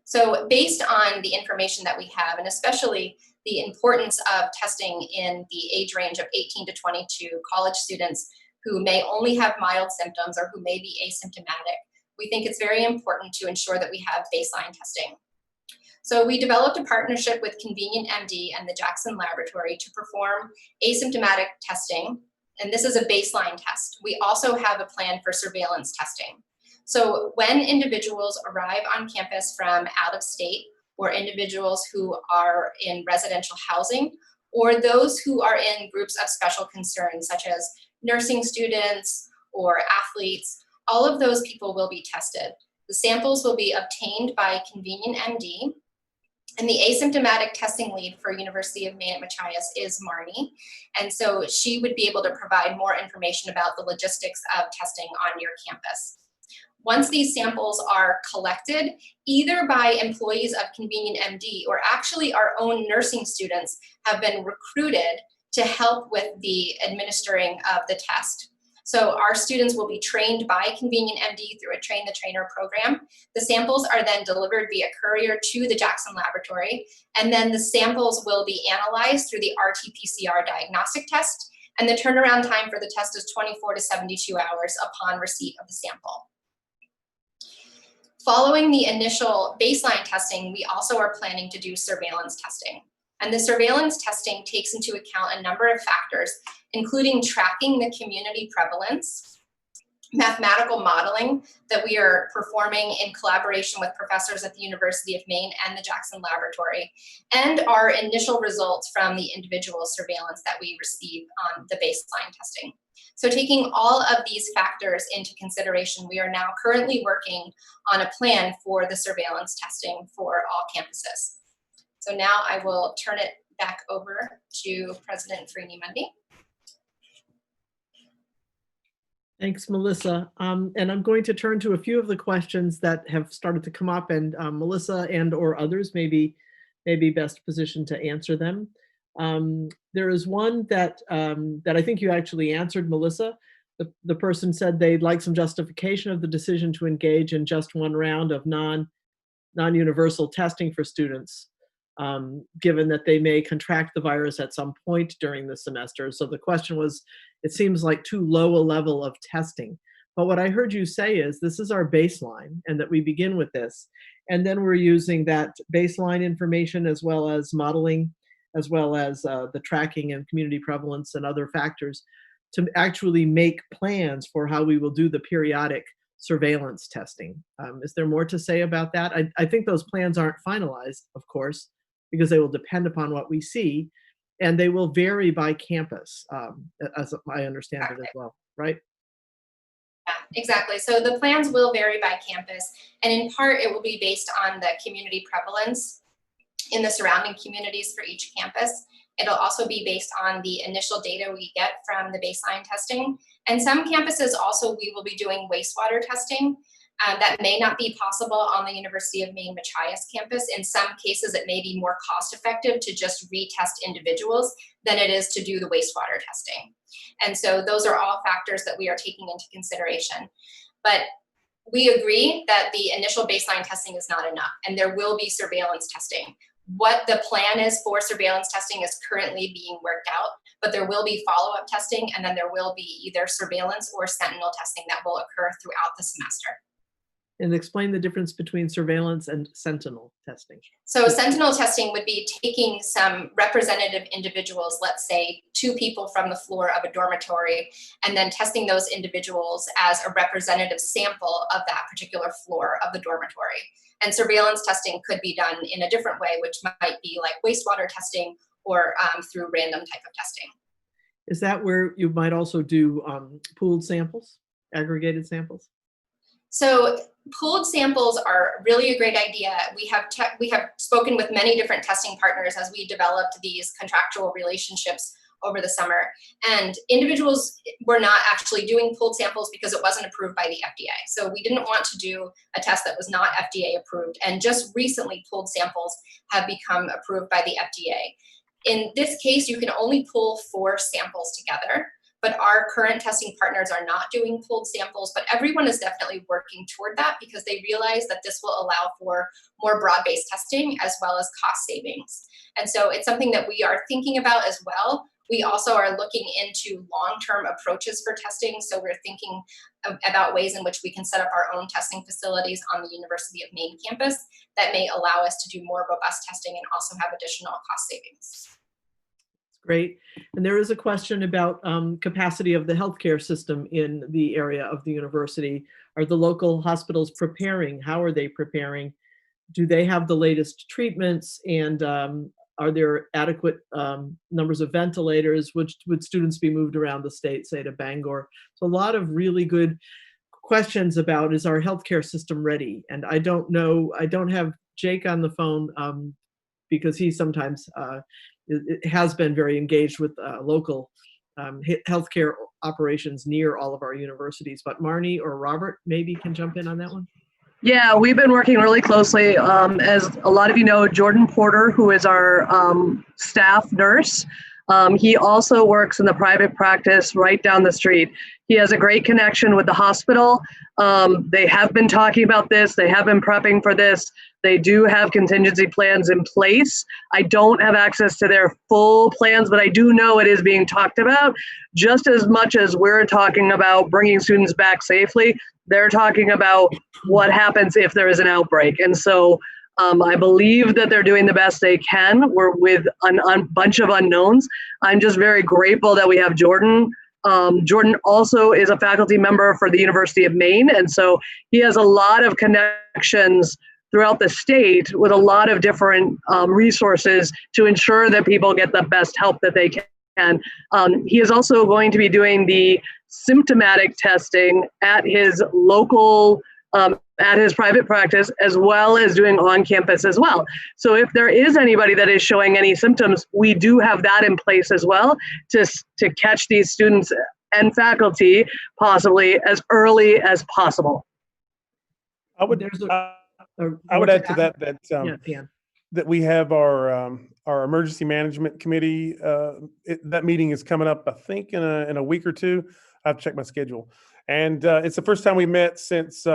So based on the information that we have, and especially the importance of testing in the age range of 18 to 22 college students who may only have mild symptoms or who may be asymptomatic, we think it's very important to ensure that we have baseline testing. So we developed a partnership with Convenient MD and the Jackson Laboratory to perform asymptomatic testing, and this is a baseline test. We also have a plan for surveillance testing. So when individuals arrive on campus from out of state, or individuals who are in residential housing, or those who are in groups of special concern, such as nursing students or athletes, all of those people will be tested. The samples will be obtained by Convenient MD, and the asymptomatic testing lead for University of Maine at Machias is Marnie. And so she would be able to provide more information about the logistics of testing on your campus. Once these samples are collected, either by employees of Convenient MD or actually our own nursing students have been recruited to help with the administering of the test. So our students will be trained by Convenient MD through a Train the Trainer program. The samples are then delivered via courier to the Jackson Laboratory, and then the samples will be analyzed through the RT-PCR diagnostic test, and the turnaround time for the test is 24 to 72 hours upon receipt of the sample. Following the initial baseline testing, we also are planning to do surveillance testing. And the surveillance testing takes into account a number of factors, including tracking the community prevalence, mathematical modeling that we are performing in collaboration with professors at the University of Maine and the Jackson Laboratory, and our initial results from the individual surveillance that we receive on the baseline testing. So taking all of these factors into consideration, we are now currently working on a plan for the surveillance testing for all campuses. So now I will turn it back over to President Ferrini-Mundy. Thanks, Melissa. And I'm going to turn to a few of the questions that have started to come up, and Melissa and or others may be best positioned to answer them. There is one that I think you actually answered, Melissa. The person said they'd like some justification of the decision to engage in just one round of non-universal testing for students, given that they may contract the virus at some point during the semester. So the question was, it seems like too low a level of testing. But what I heard you say is this is our baseline, and that we begin with this. And then we're using that baseline information as well as modeling, as well as the tracking and community prevalence and other factors to actually make plans for how we will do the periodic surveillance testing. Is there more to say about that? I think those plans aren't finalized, of course, because they will depend upon what we see, and they will vary by campus, as I understand it as well, right? Yeah, exactly. So the plans will vary by campus, and in part it will be based on the community prevalence in the surrounding communities for each campus. It'll also be based on the initial data we get from the baseline testing. And some campuses also, we will be doing wastewater testing. That may not be possible on the University of Maine Machias campus. In some cases, it may be more cost effective to just retest individuals than it is to do the wastewater testing. And so those are all factors that we are taking into consideration. But we agree that the initial baseline testing is not enough, and there will be surveillance testing. What the plan is for surveillance testing is currently being worked out, but there will be follow-up testing, and then there will be either surveillance or sentinel testing that will occur throughout the semester. And explain the difference between surveillance and sentinel testing. So sentinel testing would be taking some representative individuals, let's say 2 people from the floor of a dormitory, and then testing those individuals as a representative sample of that particular floor of the dormitory. And surveillance testing could be done in a different way, which might be like wastewater testing or through random type of testing. Is that where you might also do pooled samples, aggregated samples? So pooled samples are really a great idea. We have spoken with many different testing partners as we developed these contractual relationships over the summer. And individuals were not actually doing pooled samples because it wasn't approved by the FDA. So we didn't want to do a test that was not FDA approved. And just recently, pooled samples have become approved by the FDA. In this case, you can only pool 4 samples together. But our current testing partners are not doing pooled samples, but everyone is definitely working toward that because they realize that this will allow for more broad-based testing as well as cost savings. And so it's something that we are thinking about as well. We also are looking into long-term approaches for testing. So we're thinking about ways in which we can set up our own testing facilities on the University of Maine campus that may allow us to do more robust testing and also have additional cost savings. Great. And there is a question about capacity of the healthcare system in the area of the university. Are the local hospitals preparing? How are they preparing? Do they have the latest treatments? And are there adequate numbers of ventilators? Would students be moved around the state, say to Bangor? So a lot of really good questions about, is our healthcare system ready? And I don't know, I don't have Jake on the phone because he sometimes it has been very engaged with local healthcare operations near all of our universities. But Marnie or Robert maybe can jump in on that one. Yeah, we've been working really closely. As a lot of you know, Jordan Porter, who is our staff nurse, he also works in the private practice right down the street. He has a great connection with the hospital. They have been talking about this. They have been prepping for this. They do have contingency plans in place. I don't have access to their full plans, but I do know it is being talked about. Just as much as we're talking about bringing students back safely, they're talking about what happens if there is an outbreak. And so I believe that they're doing the best they can. We're with a bunch of unknowns. I'm just very grateful that we have Jordan. Jordan also is a faculty member for the University of Maine. And so he has a lot of connections throughout the state with a lot of different resources to ensure that people get the best help that they can. He is also going to be doing the symptomatic testing at his local, at his private practice, as well as doing on campus as well. So if there is anybody that is showing any symptoms, we do have that in place as well to catch these students and faculty, possibly as early as possible. I would There's I would add to that Yeah, Dan. that we have our emergency management committee. That meeting is coming up, I think, in a week or two. I have to check my schedule, and it's the first time we met since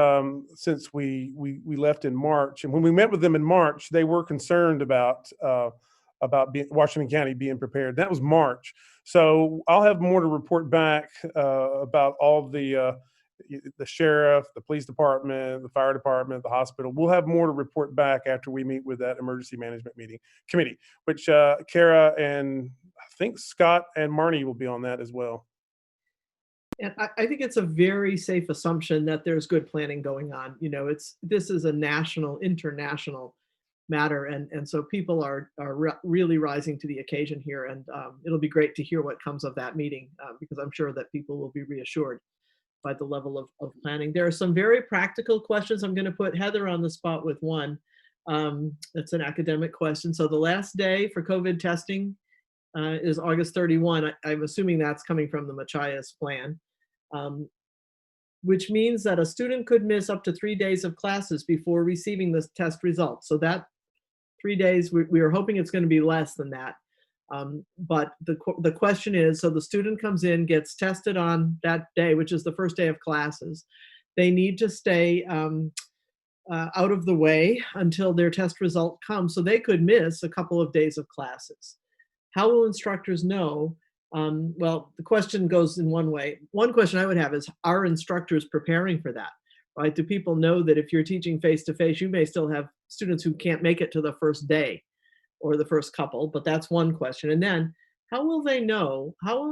we left in March. And when we met with them in March, they were concerned about Washington County being prepared. That was March, so I'll have more to report back about all the sheriff, the police department, the fire department, the hospital. We'll have more to report back after we meet with that emergency management committee, which Kara and I think Scott and Marnie will be on that as well. And I think it's a very safe assumption that there's good planning going on. This is a national, international matter, and so people are really rising to the occasion here, and it'll be great to hear what comes of that meeting, because I'm sure that people will be reassured by the level of planning. There are some very practical questions. I'm going to put Heather on the spot with one. It's an academic question. So the last day for COVID testing is August 31. I'm assuming that's coming from the Machias plan, which means that a student could miss up to 3 days of classes before receiving the test results. So that 3 days, we are hoping it's going to be less than that. But the question is, so the student comes in, gets tested on that day, which is the first day of classes. They need to stay out of the way until their test result comes, so they could miss a couple of days of classes. How will instructors know? Well, the question goes in one way. One question I would have is, are instructors preparing for that? Right? Do people know that if you're teaching face-to-face, you may still have students who can't make it to the first day or the first couple, but that's one question. And then how will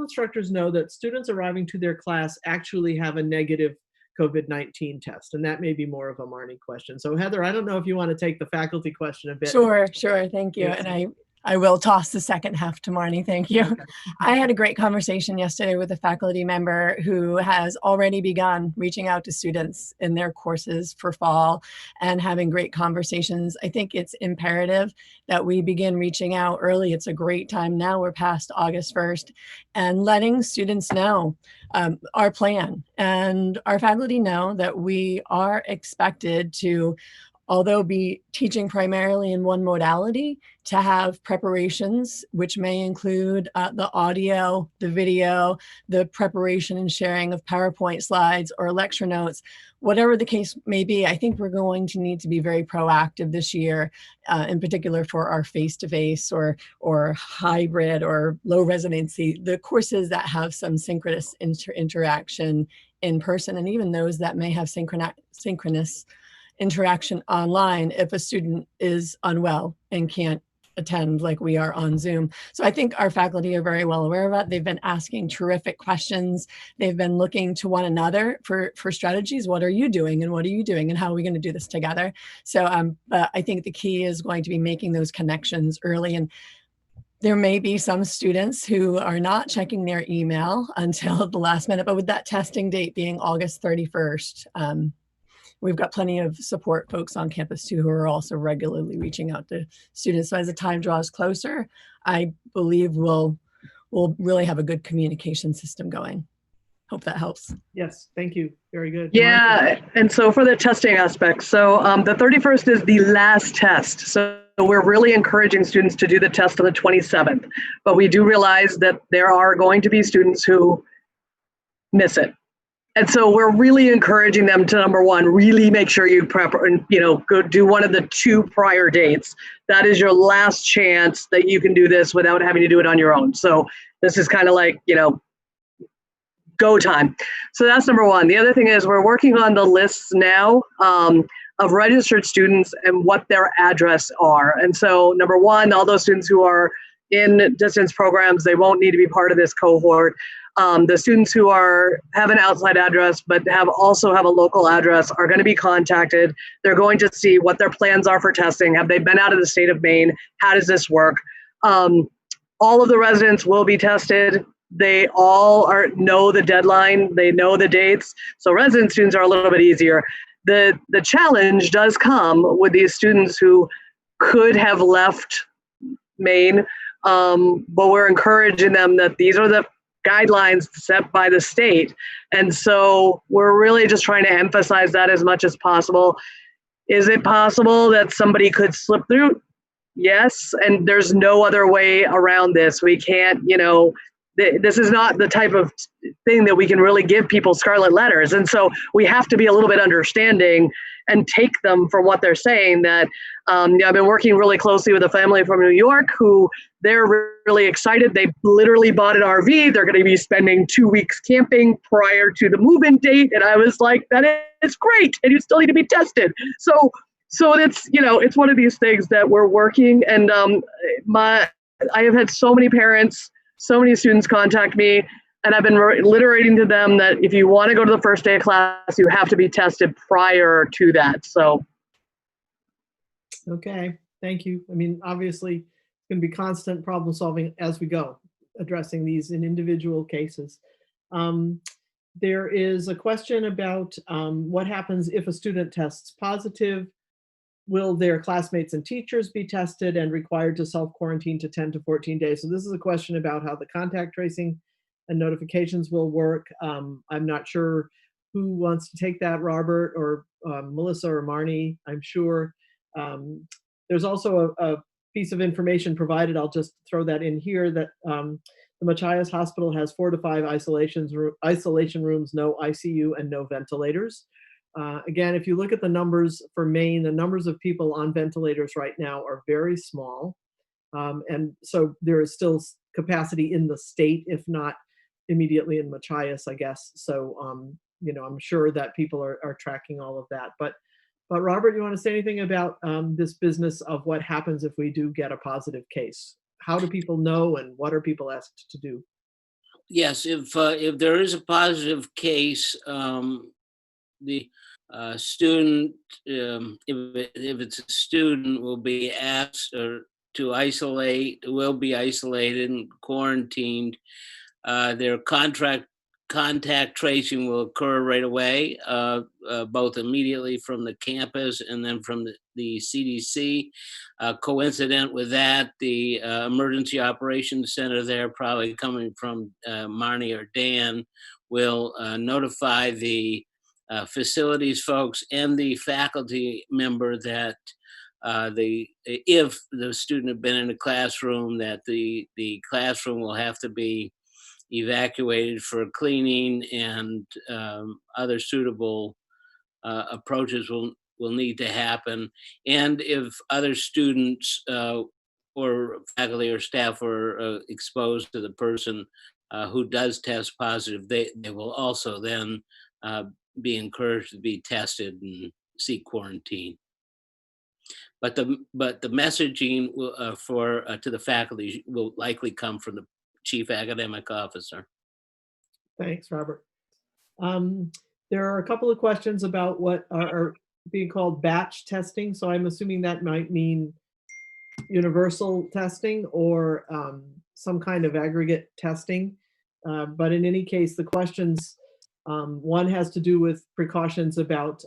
instructors know that students arriving to their class actually have a negative COVID-19 test? And that may be more of a Marnie question. So Heather, I don't know if you want to take the faculty question a bit. Sure, thank you. Yes. And I will toss the second half to Marnie, thank you. I had a great conversation yesterday with a faculty member who has already begun reaching out to students in their courses for fall and having great conversations. I think it's imperative that we begin reaching out early. It's a great time now, we're past August 1st, and letting students know our plan. And our faculty know that we are expected to, although be teaching primarily in one modality, to have preparations, which may include the audio, the video, the preparation and sharing of PowerPoint slides or lecture notes, whatever the case may be. I think we're going to need to be very proactive this year, in particular for our face-to-face or hybrid or low residency, the courses that have some synchronous interaction in person, and even those that may have synchronous interaction online if a student is unwell and can't attend like we are on Zoom. So I think our faculty are very well aware of that. They've been asking terrific questions. They've been looking to one another for strategies. What are you doing and what are you doing and how are we going to do this together? So I think the key is going to be making those connections early. And there may be some students who are not checking their email until the last minute, but with that testing date being August 31st, we've got plenty of support folks on campus too who are also regularly reaching out to students. So as the time draws closer, I believe we'll really have a good communication system going. Hope that helps. Yes, thank you. Very good. Yeah, and so for the testing aspect, so the 31st is the last test. So we're really encouraging students to do the test on the 27th, but we do realize that there are going to be students who miss it. And so we're really encouraging them to, number one, really make sure you prep and, go do one of the 2 prior dates. That is your last chance that you can do this without having to do it on your own. So this is kind of like, go time. So that's number one. The other thing is we're working on the lists now of registered students and what their address are. And so number one, all those students who are in distance programs, they won't need to be part of this cohort. The students who have an outside address but also have a local address are going to be contacted. They're going to see what their plans are for testing. Have they been out of the state of Maine? How does this work? All of the residents will be tested. They all know the deadline. They know the dates. So resident students are a little bit easier. The challenge does come with these students who could have left Maine, but we're encouraging them that these are the guidelines set by the state. And so we're really just trying to emphasize that as much as possible. Is it possible that somebody could slip through? Yes, and there's no other way around this. We can't, this is not the type of thing that we can really give people scarlet letters. And so we have to be a little bit understanding and take them for what they're saying. That I've been working really closely with a family from New York who they're really excited. They literally bought an RV. They're going to be spending 2 weeks camping prior to the move-in date. And I was like, that is great. And you still need to be tested. So it's, it's one of these things that we're working. And I have had so many parents, so many students contact me, and I've been reiterating to them that if you want to go to the first day of class, you have to be tested prior to that. So. Okay, thank you. I mean, obviously, it's going to be constant problem solving as we go, addressing these in individual cases. There is a question about what happens if a student tests positive. Will their classmates and teachers be tested and required to self-quarantine to 10 to 14 days? So this is a question about how the contact tracing and notifications will work. I'm not sure who wants to take that, Robert or Melissa or Marnie, I'm sure. There's also a piece of information provided, I'll just throw that in here, that the Machias Hospital has 4 to 5 isolation rooms, no ICU and no ventilators. Again, if you look at the numbers for Maine, the numbers of people on ventilators right now are very small. And so there is still capacity in the state, if not immediately in Machias, I guess. So, I'm sure that people are tracking all of that. But Robert, you want to say anything about this business of what happens if we do get a positive case? How do people know, and what are people asked to do? Yes, if there is a positive case, the student, if it's a student, will be asked to isolate, will be isolated and quarantined. Their contact tracing will occur right away, both immediately from the campus and then from the CDC. Coincident with that, the Emergency Operations Center there, probably coming from Marnie or Dan, will notify the facilities folks and the faculty member that if the student had been in a classroom, that the classroom will have to be evacuated for cleaning, and other suitable approaches will need to happen. And if other students or faculty or staff are exposed to the person who does test positive, they will also then be encouraged to be tested and seek quarantine. But the messaging to the faculty will likely come from the Chief Academic Officer. Thanks, Robert. There are a couple of questions about what are being called batch testing. So I'm assuming that might mean universal testing or some kind of aggregate testing. But in any case, the questions, one has to do with precautions about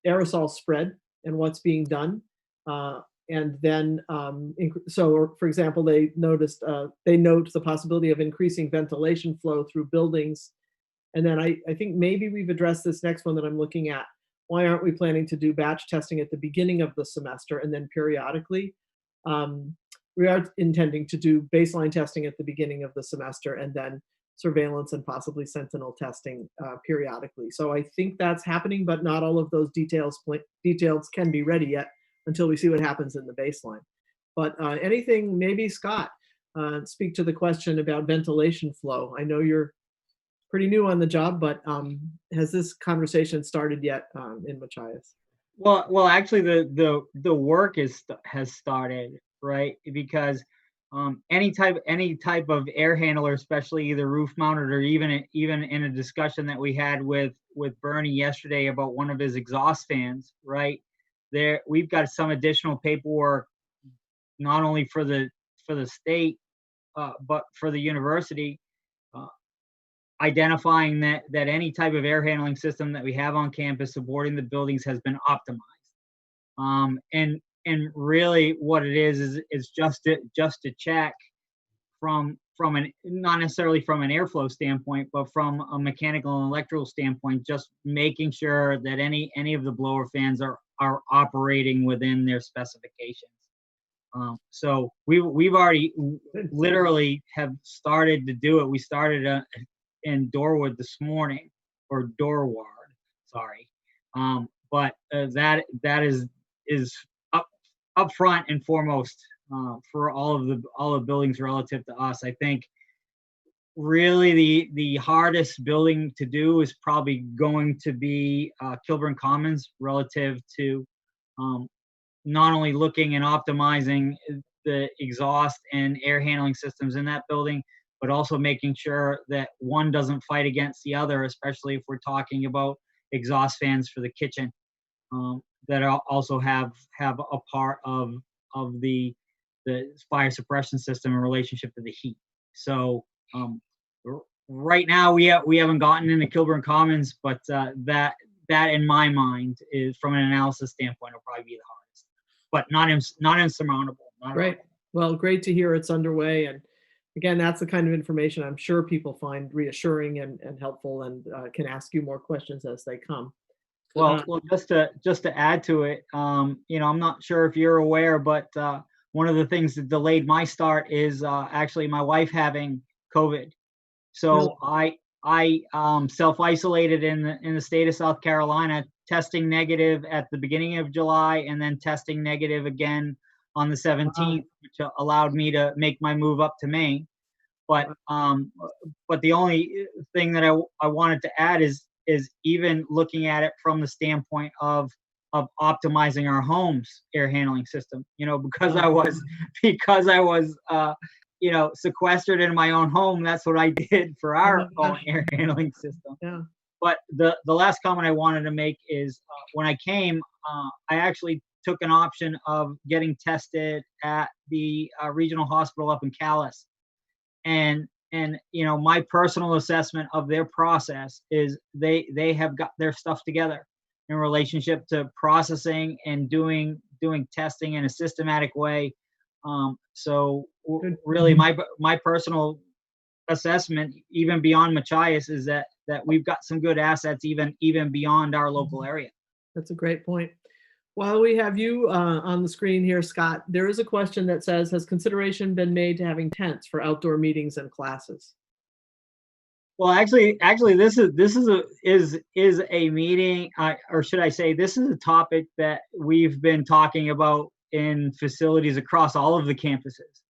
aerosol spread and what's being done. And then, so for example, they note the possibility of increasing ventilation flow through buildings. And then I think maybe we've addressed this next one that I'm looking at. Why aren't we planning to do batch testing at the beginning of the semester and then periodically? We are intending to do baseline testing at the beginning of the semester and then surveillance and possibly sentinel testing periodically. So I think that's happening, but not all of those details can be ready yet until we see what happens in the baseline. But anything, maybe Scott, speak to the question about ventilation flow. I know you're pretty new on the job, but has this conversation started yet in Machias? Well, actually, the work has started, right? Because any type of air handler, especially either roof mounted or even in a discussion that we had with Bernie yesterday about one of his exhaust fans, right? We've got some additional paperwork, not only for the state, but for the university, identifying that any type of air handling system that we have on campus supporting the buildings has been optimized. And really what it is just to check from from not necessarily from an airflow standpoint, but from a mechanical and electrical standpoint, just making sure that any of the blower fans are operating within their specifications. So we've already literally have started to do it. We started in Dorwood this morning, or Dorward, sorry. But that is up front and foremost for all of the buildings relative to us. I think really the hardest building to do is probably going to be Kilburn Commons, relative to not only looking and optimizing the exhaust and air handling systems in that building, but also making sure that one doesn't fight against the other, especially if we're talking about exhaust fans for the kitchen that also have a part of the fire suppression system in relationship to the heat. So right now we haven't gotten into Kilburn Commons, but that in my mind is, from an analysis standpoint, will probably be the hardest, but not insurmountable. Right. Well, great to hear it's underway. And again, that's the kind of information I'm sure people find reassuring and helpful, and can ask you more questions as they come. Well, just to add to it, I'm not sure if you're aware, but one of the things that delayed my start is actually my wife having COVID. So I self-isolated in the state of South Carolina, testing negative at the beginning of July, and then testing negative again on the 17th, which allowed me to make my move up to Maine. But the only thing that I wanted to add is even looking at it from the standpoint of optimizing our home's air handling system. Because I was sequestered in my own home, that's what I did for our own air handling system. Yeah. But the last comment I wanted to make is when I came, I actually took an option of getting tested at the regional hospital up in Calais. And my personal assessment of their process is they have got their stuff together in relationship to processing and doing testing in a systematic way. So really my personal assessment, even beyond Machias, is that we've got some good assets even beyond our local area. That's a great point. While we have you on the screen here, Scott, there is a question that says, has consideration been made to having tents for outdoor meetings and classes? Well, actually, this is a meeting, or should I say, this is a topic that we've been talking about in facilities across all of the campuses.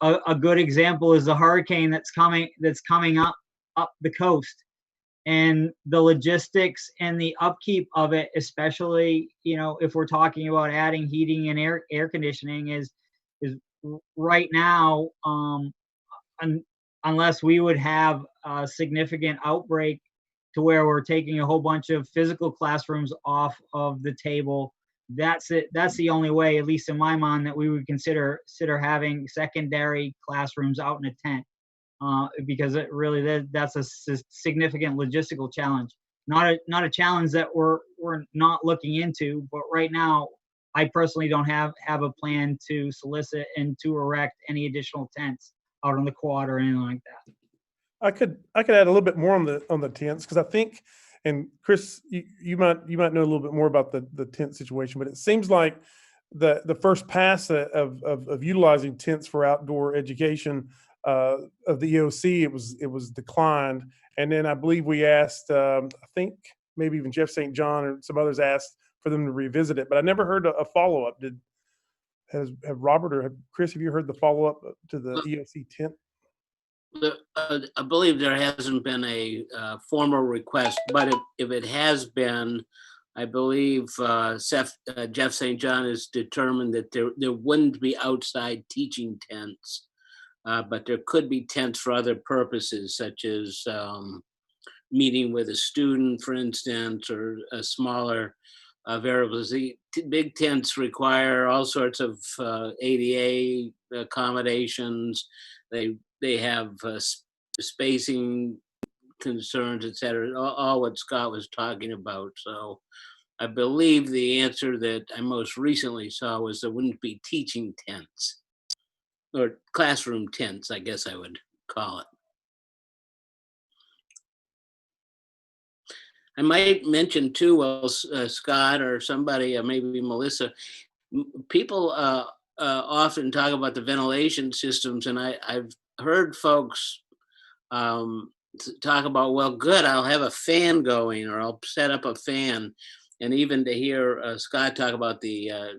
A good example is the hurricane that's coming up the coast. And the logistics and the upkeep of it, especially, if we're talking about adding heating and air conditioning, is right now, unless we would have a significant outbreak to where we're taking a whole bunch of physical classrooms off of the table, that's it. That's the only way, at least in my mind, that we would consider having secondary classrooms out in a tent. Because it really that's a significant logistical challenge. Not a challenge that we're not looking into, but right now I personally don't have a plan to solicit and to erect any additional tents out on the quad or anything like that. I could add a little bit more on the tents, because I think, and Chris, you might know a little bit more about the tent situation, but it seems like the first pass of utilizing tents for outdoor education of the EOC, it was declined, and then I believe we asked, I think maybe even Jeff St. John or some others asked for them to revisit it, but I never heard a follow up. Have Robert or Chris, have you heard the follow up to the EOC tent? I believe there hasn't been a formal request, but if it has been, I believe Jeff St. John has determined that there wouldn't be outside teaching tents. But there could be tents for other purposes, such as meeting with a student, for instance, or a smaller variables. The big tents require all sorts of ADA accommodations. They have spacing concerns, et cetera, all what Scott was talking about. So I believe the answer that I most recently saw was there wouldn't be teaching tents. or classroom tents, I guess I would call it. I might mention too, well, Scott or somebody, or maybe Melissa, people often talk about the ventilation systems, and I've heard folks talk about, well, good, I'll have a fan going, or I'll set up a fan, and even to hear Scott talk about the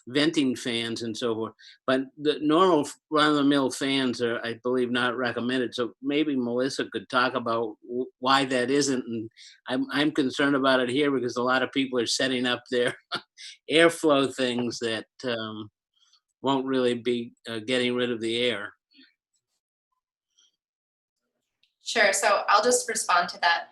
venting fans and so forth. But the normal run-of-the-mill fans are, I believe, not recommended. So maybe Melissa could talk about why that isn't. And I'm concerned about it here because a lot of people are setting up their airflow things that won't really be getting rid of the air. Sure, so I'll just respond to that.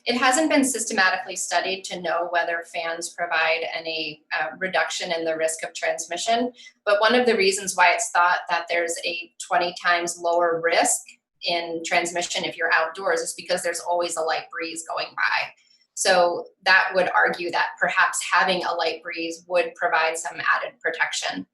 It hasn't been systematically studied to know whether fans provide any reduction in the risk of transmission, but one of the reasons why it's thought that there's a 20 times lower risk in transmission if you're outdoors is because there's always a light breeze going by. So that would argue that perhaps having a light breeze would provide some added protection.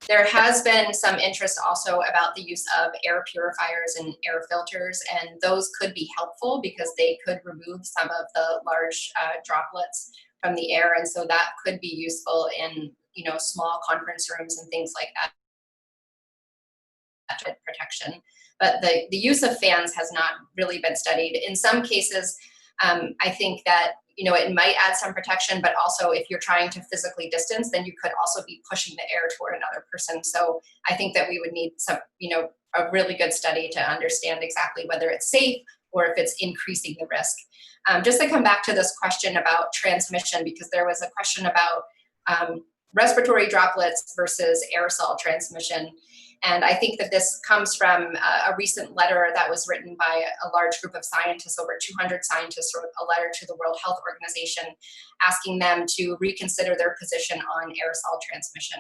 There has been some interest also about the use of air purifiers and air filters, and those could be helpful because they could remove some of the large droplets from the air, and so that could be useful in, you know, small conference rooms and things like that. Protection, but the use of fans has not really been studied. In some cases, I think that, you know, it might add some protection, but also if you're trying to physically distance, then you could also be pushing the air toward another person. So I think that we would need some, you know, a really good study to understand exactly whether it's safe or if it's increasing the risk. Just to come back to this question about transmission, because there was a question about respiratory droplets versus aerosol transmission. And I think that this comes from a recent letter that was written by a large group of scientists. Over 200 scientists wrote a letter to the World Health Organization asking them to reconsider their position on aerosol transmission.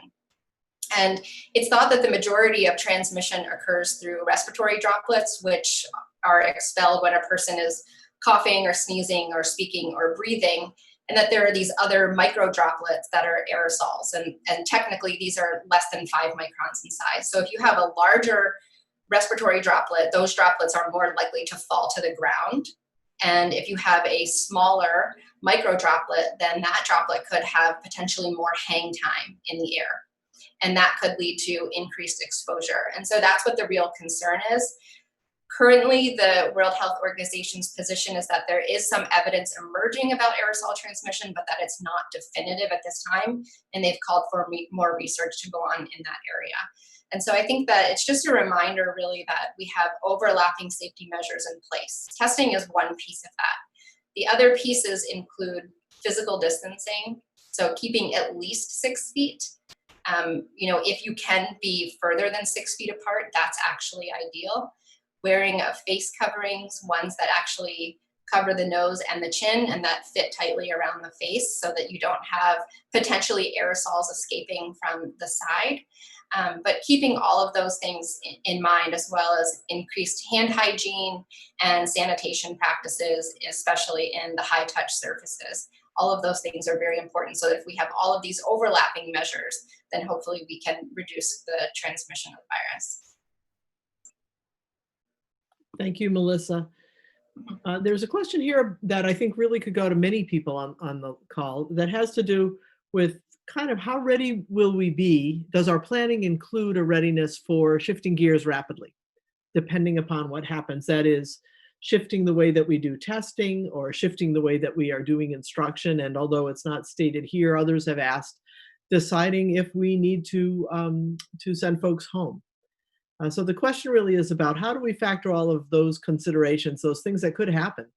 And it's thought that the majority of transmission occurs through respiratory droplets, which are expelled when a person is coughing or sneezing or speaking or breathing, and that there are these other micro droplets that are aerosols. And technically, these are less than 5 microns in size. So if you have a larger respiratory droplet, those droplets are more likely to fall to the ground. And if you have a smaller micro droplet, then that droplet could have potentially more hang time in the air. And that could lead to increased exposure. And so that's what the real concern is. Currently, the World Health Organization's position is that there is some evidence emerging about aerosol transmission, but that it's not definitive at this time. And they've called for more research to go on in that area. And so I think that it's just a reminder, really, that we have overlapping safety measures in place. Testing is one piece of that. The other pieces include physical distancing, so keeping at least 6 feet. You know, if you can be further than 6 feet apart, that's actually ideal. Wearing face coverings, ones that actually cover the nose and the chin and that fit tightly around the face so that you don't have potentially aerosols escaping from the side. But keeping all of those things in mind, as well as increased hand hygiene and sanitation practices, especially in the high touch surfaces. All of those things are very important. So if we have all of these overlapping measures, then hopefully we can reduce the transmission of the virus. Thank you, Melissa. There's a question here that I think really could go to many people on the call that has to do with kind of how ready will we be? Does our planning include a readiness for shifting gears rapidly, depending upon what happens? That is, shifting the way that we do testing or shifting the way that we are doing instruction. And although it's not stated here, others have asked, deciding if we need to send folks home. So the question really is about how do we factor all of those considerations, those things that could happen,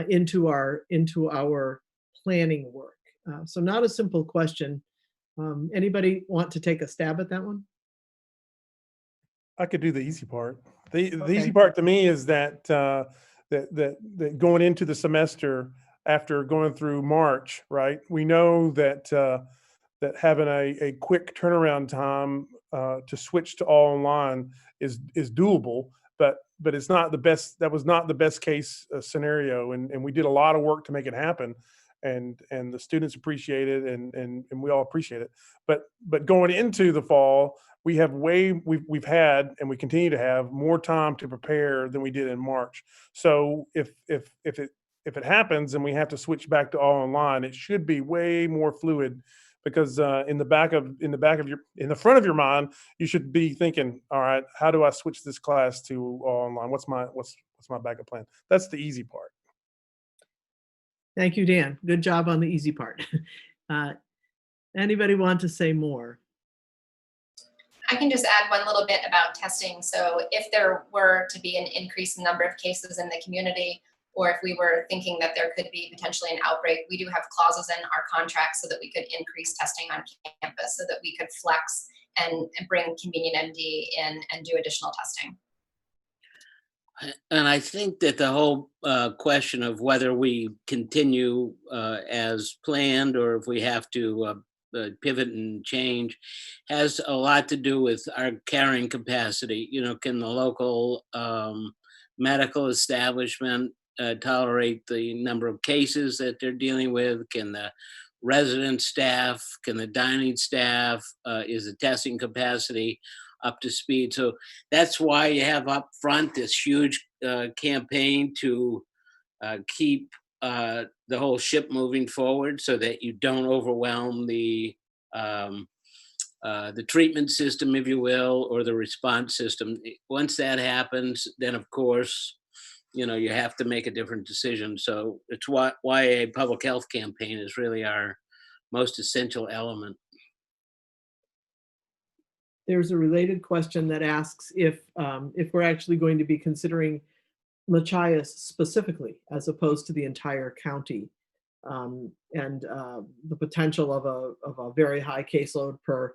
into our planning work. So not a simple question. Anybody want to take a stab at that one? I could do the easy part. The Okay. easy part to me is that that going into the semester after going through March, right? We know that that having a quick turnaround time to switch to all online is doable, but it's not the best. That was not the best case scenario, and we did a lot of work to make it happen. and the students appreciate it, and we all appreciate it. But going into the fall, we've had and we continue to have more time to prepare than we did in March. So if it happens and we have to switch back to all online, it should be way more fluid, because in the front of your mind, you should be thinking, all right, how do I switch this class to all online? What's my backup plan? That's the easy part. Thank you, Dan. Good job on the easy part. Anybody want to say more? I can just add one little bit about testing. So if there were to be an increased number of cases in the community, or if we were thinking that there could be potentially an outbreak, we do have clauses in our contract so that we could increase testing on campus, so that we could flex and bring Convenient MD in and do additional testing. And I think that the whole question of whether we continue as planned, or if we have to pivot and change, has a lot to do with our carrying capacity. You know, can the local medical establishment tolerate the number of cases that they're dealing with? Can the resident staff, can the dining staff, is the testing capacity up to speed? So that's why you have up front this huge campaign to keep the whole ship moving forward, so that you don't overwhelm the treatment system, if you will, or the response system. Once that happens, then of course, you know, you have to make a different decision. So it's why a public health campaign is really our most essential element. There's a related question that asks if we're actually going to be considering Machias specifically, as opposed to the entire county, and the potential of a very high caseload per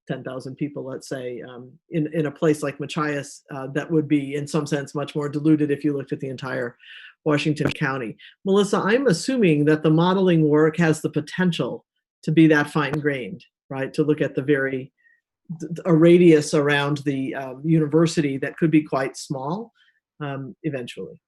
10,000 people, let's say, in a place like Machias, that would be in some sense much more diluted if you looked at the entire Washington County. Melissa, I'm assuming that the modeling work has the potential to be that fine-grained, right? To look at a radius around the university that could be quite small eventually.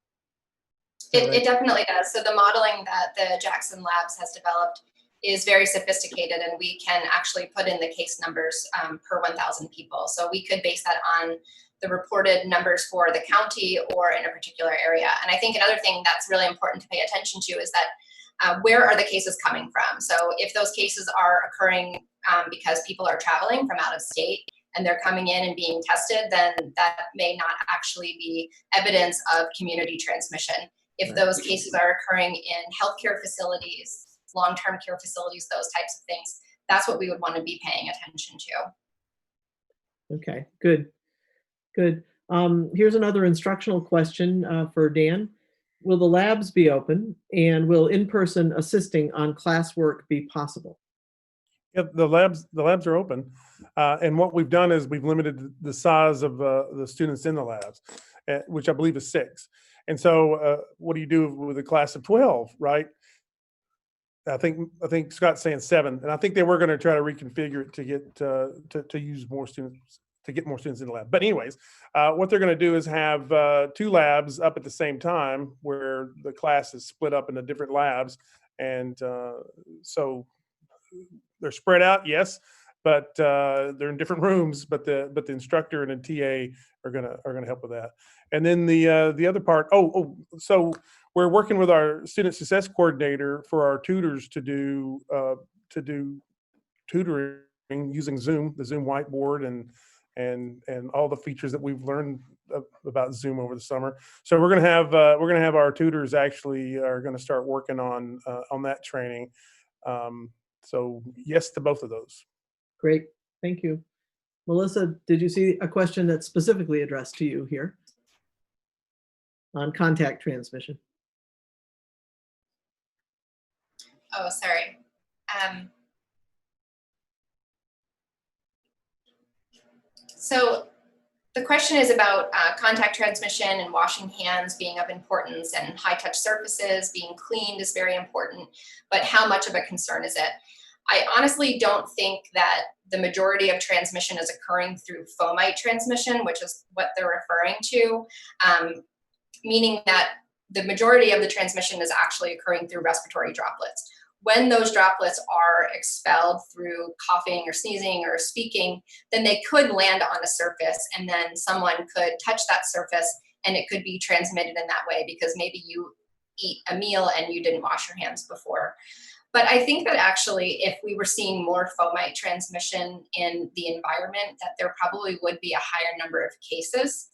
It definitely does. So the modeling that the Jackson Labs has developed is very sophisticated, and we can actually put in the case numbers per 1,000 people. So we could base that on the reported numbers for the county or in a particular area. And I think another thing that's really important to pay attention to is that where are the cases coming from? So if those cases are occurring because people are traveling from out of state and they're coming in and being tested, then that may not actually be evidence of community transmission. If those cases are occurring in healthcare facilities, long-term care facilities, those types of things, that's what we would want to be paying attention to. Okay, good. Here's another instructional question for Dan. Will the labs be open, and will in-person assisting on classwork be possible? Yeah, the labs are open, and what we've done is we've limited the size of the students in the labs, which I believe is 6. And so, what do you do with a class of 12, right? I think Scott's saying 7, and I think they were going to try to reconfigure it to get to use more students, to get more students in the lab. But anyways, what they're going to do is have 2 labs up at the same time, where the class is split up into different labs, and so they're spread out, yes, but they're in different rooms. But the instructor and a TA are gonna help with that. And then the other part. So we're working with our student success coordinator for our tutors to do tutoring using Zoom, the Zoom whiteboard, and all the features that we've learned about Zoom over the summer. So we're gonna have our tutors actually are gonna start working on that training. So yes to both of those. Great, thank you. Melissa, did you see a question that's specifically addressed to you here on contact transmission? Oh, sorry. So the question is about contact transmission and washing hands being of importance, and high touch surfaces being cleaned is very important, but how much of a concern is it? I honestly don't think that the majority of transmission is occurring through fomite transmission, which is what they're referring to, meaning that the majority of the transmission is actually occurring through respiratory droplets. When those droplets are expelled through coughing or sneezing or speaking, then they could land on a surface, and then someone could touch that surface and it could be transmitted in that way because maybe you eat a meal and you didn't wash your hands before. But I think that actually if we were seeing more fomite transmission in the environment, that there probably would be a higher number of cases.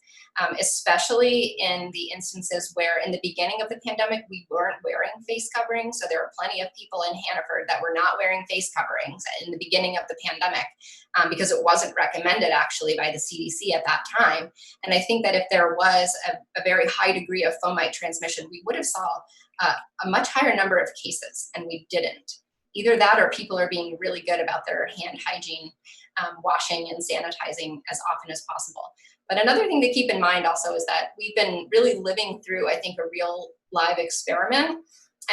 Especially in the instances where in the beginning of the pandemic, we weren't wearing face coverings. So there were plenty of people in Hannaford that were not wearing face coverings in the beginning of the pandemic because it wasn't recommended actually by the CDC at that time. And I think that if there was a very high degree of fomite transmission, we would have saw a much higher number of cases, and we didn't. Either that or people are being really good about their hand hygiene, washing and sanitizing as often as possible. But another thing to keep in mind also is that we've been really living through, I think, a real live experiment.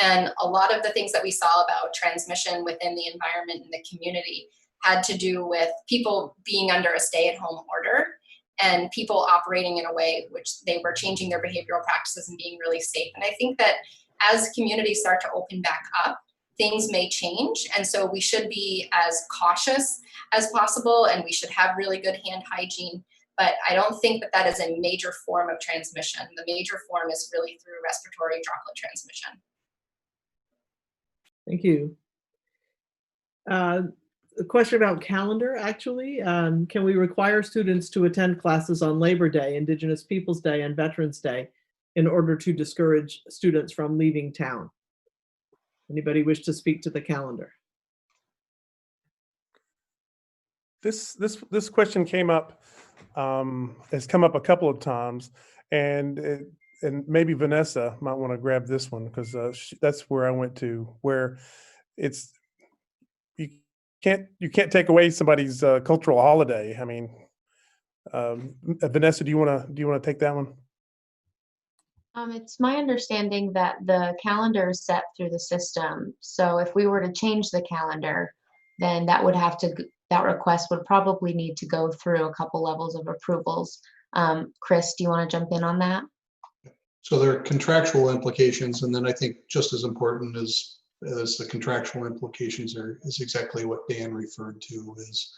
And a lot of the things that we saw about transmission within the environment and the community had to do with people being under a stay-at-home order and people operating in a way which they were changing their behavioral practices and being really safe. And I think that as communities start to open back up, things may change. And so we should be as cautious as possible, and we should have really good hand hygiene. But I don't think that that is a major form of transmission. The major form is really through respiratory droplet transmission. Thank you. A question about calendar, actually. Can we require students to attend classes on Labor Day, Indigenous Peoples Day, and Veterans Day in order to discourage students from leaving town? Anybody wish to speak to the calendar? This question came up, has come up a couple of times, and maybe Vanessa might want to grab this one because that's where I went to, where it's you can't take away somebody's cultural holiday. I mean, Vanessa, do you want to take that one? It's my understanding that the calendar is set through the system. So if we were to change the calendar, then that request would probably need to go through a couple levels of approvals. Chris, do you want to jump in on that? So there are contractual implications, and then I think just as important as the contractual implications is exactly what Dan referred to is,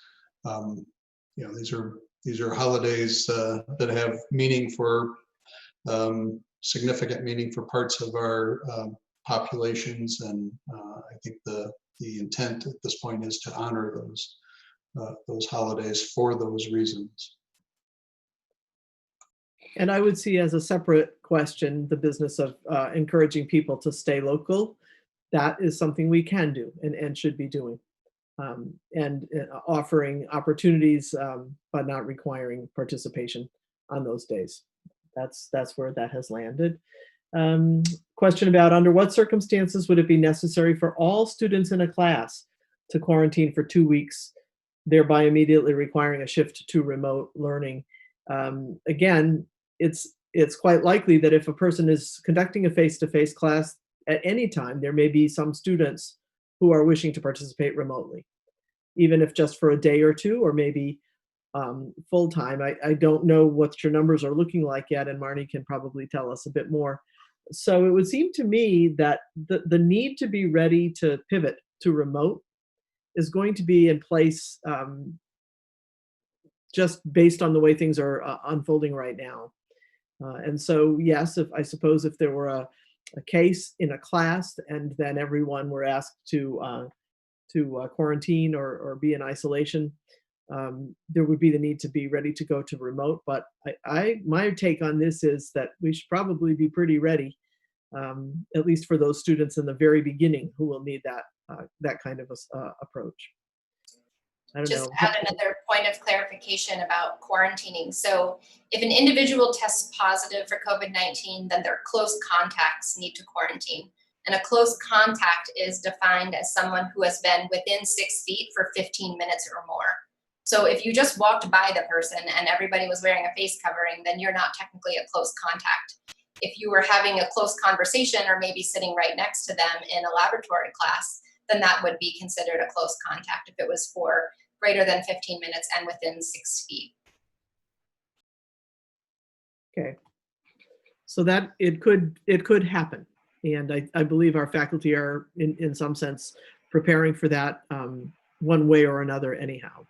these are holidays that have meaning for significant meaning for parts of our populations, and I think the intent at this point is to honor those holidays for those reasons. And I would see as a separate question the business of encouraging people to stay local. That is something we can do and should be doing, and offering opportunities, but not requiring participation on those days. That's where that has landed. Question about under what circumstances would it be necessary for all students in a class to quarantine for 2 weeks, thereby immediately requiring a shift to remote learning? Again, it's quite likely that if a person is conducting a face-to-face class at any time, there may be some students who are wishing to participate remotely, even if just for a day or two, or maybe full-time. I don't know what your numbers are looking like yet, and Marnie can probably tell us a bit more. So it would seem to me that the need to be ready to pivot to remote is going to be in place just based on the way things are unfolding right now. And so, yes, I suppose if there were a case in a class and then everyone were asked to quarantine or be in isolation, there would be the need to be ready to go to remote. But my take on this is that we should probably be pretty ready, at least for those students in the very beginning who will need that kind of approach. I don't Just know. add another point of clarification about quarantining. So if an individual tests positive for COVID-19, then their close contacts need to quarantine. And a close contact is defined as someone who has been within 6 feet for 15 minutes or more. So if you just walked by the person and everybody was wearing a face covering, then you're not technically a close contact. If you were having a close conversation or maybe sitting right next to them in a laboratory class, then that would be considered a close contact if it was for greater than 15 minutes and within 6 feet. Okay. So that it could happen. And I believe our faculty are in some sense preparing for that one way or another anyhow.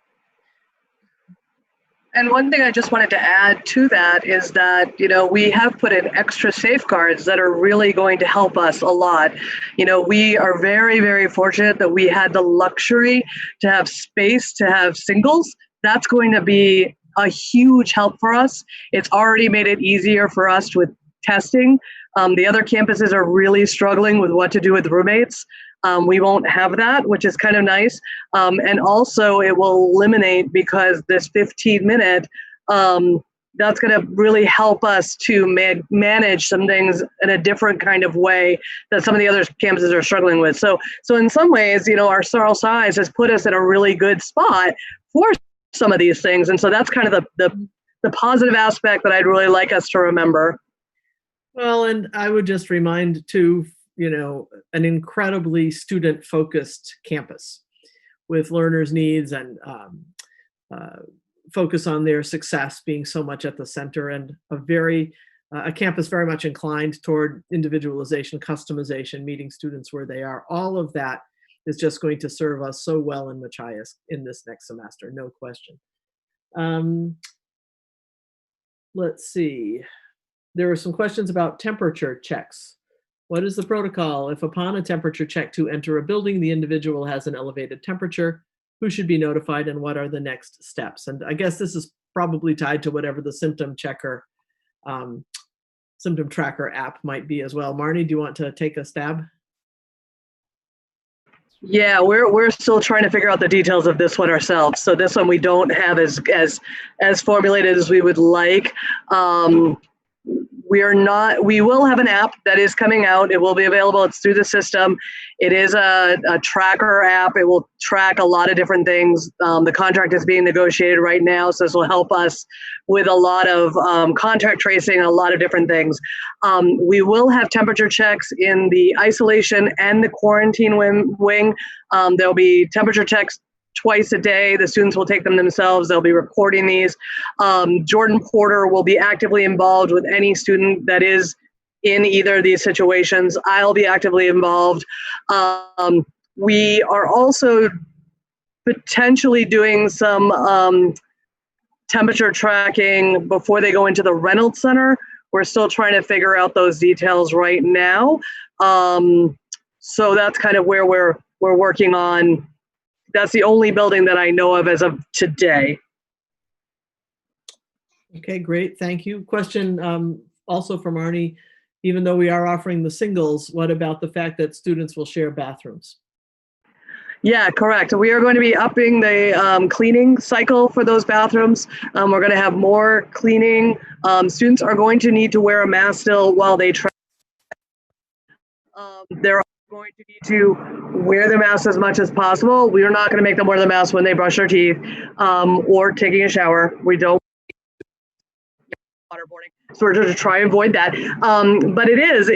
And one thing I just wanted to add to that is that, we have put in extra safeguards that are really going to help us a lot. We are very, very fortunate that we had the luxury to have space to have singles. That's going to be a huge help for us. It's already made it easier for us with testing. The other campuses are really struggling with what to do with roommates. We won't have that, which is kind of nice. And also it will eliminate, because this 15-minute, that's going to really help us to manage some things in a different kind of way that some of the other campuses are struggling with. So in some ways, our sample size has put us in a really good spot for some of these things. And so that's kind of the positive aspect that I'd really like us to remember. Well, and I would just remind too, an incredibly student-focused campus with learners' needs and focus on their success being so much at the center, and a campus very much inclined toward individualization, customization, meeting students where they are. All of that is just going to serve us so well in Machias in this next semester, no question. Let's see. There are some questions about temperature checks. What is the protocol if upon a temperature check to enter a building, the individual has an elevated temperature? Who should be notified and what are the next steps? And I guess this is probably tied to whatever the symptom tracker app might be as well. Marnie, do you want to take a stab? Yeah, we're still trying to figure out the details of this one ourselves. So this one we don't have as formulated as we would like. We will have an app that is coming out. It will be available. It's through the system. It is a tracker app. It will track a lot of different things. The contract is being negotiated right now, so this will help us with a lot of contact tracing and a lot of different things. We will have temperature checks in the isolation and the quarantine wing. There'll be temperature checks twice a day. The students will take them themselves. They'll be recording these. Jordan Porter will be actively involved with any student that is in either of these situations. I'll be actively involved. We are also potentially doing some temperature tracking before they go into the Reynolds Center. We're still trying to figure out those details right now. So that's kind of where we're working on. That's the only building that I know of as of today. Okay, great. Thank you. Question also from Arnie. Even though we are offering the singles, what about the fact that students will share bathrooms? Yeah, correct. We are going to be upping the cleaning cycle for those bathrooms. We're going to have more cleaning. Students are going to need to wear a mask still while they try. They're going to need to wear the mask as much as possible. We are not going to make them wear the mask when they brush their teeth or taking a shower. We don't waterboarding, so we're going to try and avoid that. But it is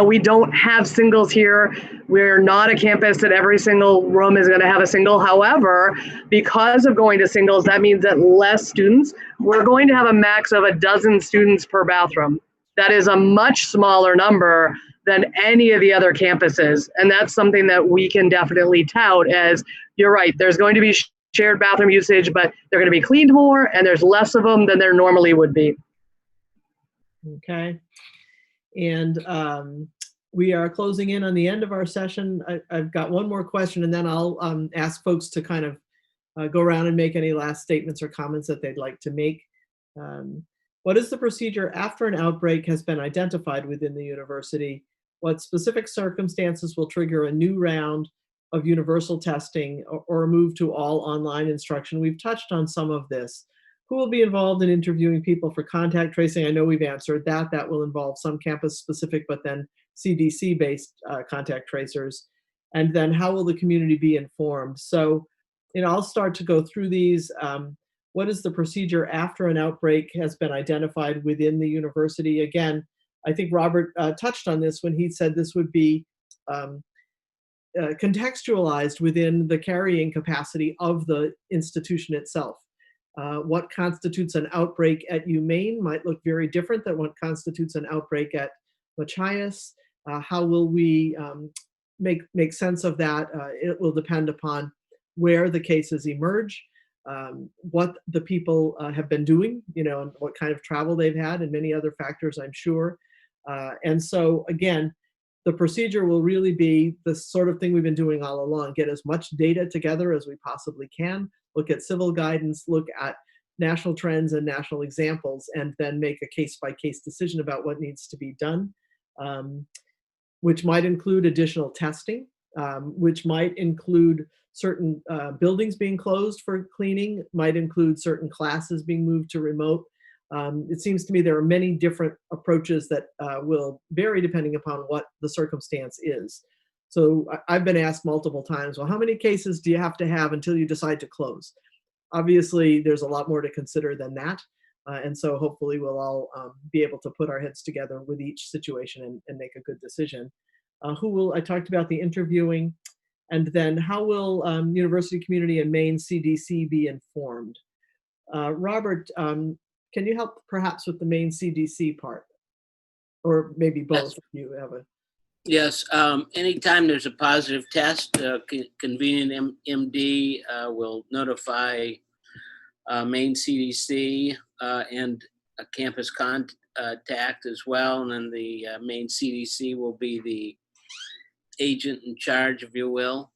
we don't have singles here. We're not a campus that every single room is going to have a single. However, because of going to singles, that means that less students, we're going to have a max of 12 students per bathroom. That is a much smaller number than any of the other campuses. And that's something that we can definitely tout as, you're right, there's going to be shared bathroom usage, but they're going to be cleaned more and there's less of them than there normally would be. Okay. And we are closing in on the end of our session. I've got one more question and then I'll ask folks to kind of go around and make any last statements or comments that they'd like to make. What is the procedure after an outbreak has been identified within the university? What specific circumstances will trigger a new round of universal testing or a move to all online instruction? We've touched on some of this. Who will be involved in interviewing people for contact tracing? I know we've answered that. That will involve some campus specific, but then CDC-based contact tracers. And then how will the community be informed? So, I'll start to go through these. What is the procedure after an outbreak has been identified within the university? Again, I think Robert touched on this when he said this would be contextualized within the carrying capacity of the institution itself. What constitutes an outbreak at UMaine might look very different than what constitutes an outbreak at Machias. How will we make sense of that? It will depend upon where the cases emerge, what the people have been doing, and what kind of travel they've had, and many other factors, I'm sure. And so, again, the procedure will really be the sort of thing we've been doing all along: get as much data together as we possibly can, look at civil guidance, look at national trends and national examples, and then make a case-by-case decision about what needs to be done, which might include additional testing, which might include certain buildings being closed for cleaning, might include certain classes being moved to remote. It seems to me there are many different approaches that will vary depending upon what the circumstance is. So I've been asked multiple times, well, how many cases do you have to have until you decide to close? Obviously, there's a lot more to consider than that. And so hopefully we'll all be able to put our heads together with each situation and make a good decision. I talked about the interviewing, and then how will university community and Maine CDC be informed? Robert, can you help perhaps with the Maine CDC part? Or maybe both, Yes. if you have a... Yes, anytime there's a positive test, Convenient MD will notify Maine CDC and a campus contact as well. And then the Maine CDC will be the agent in charge, if you will.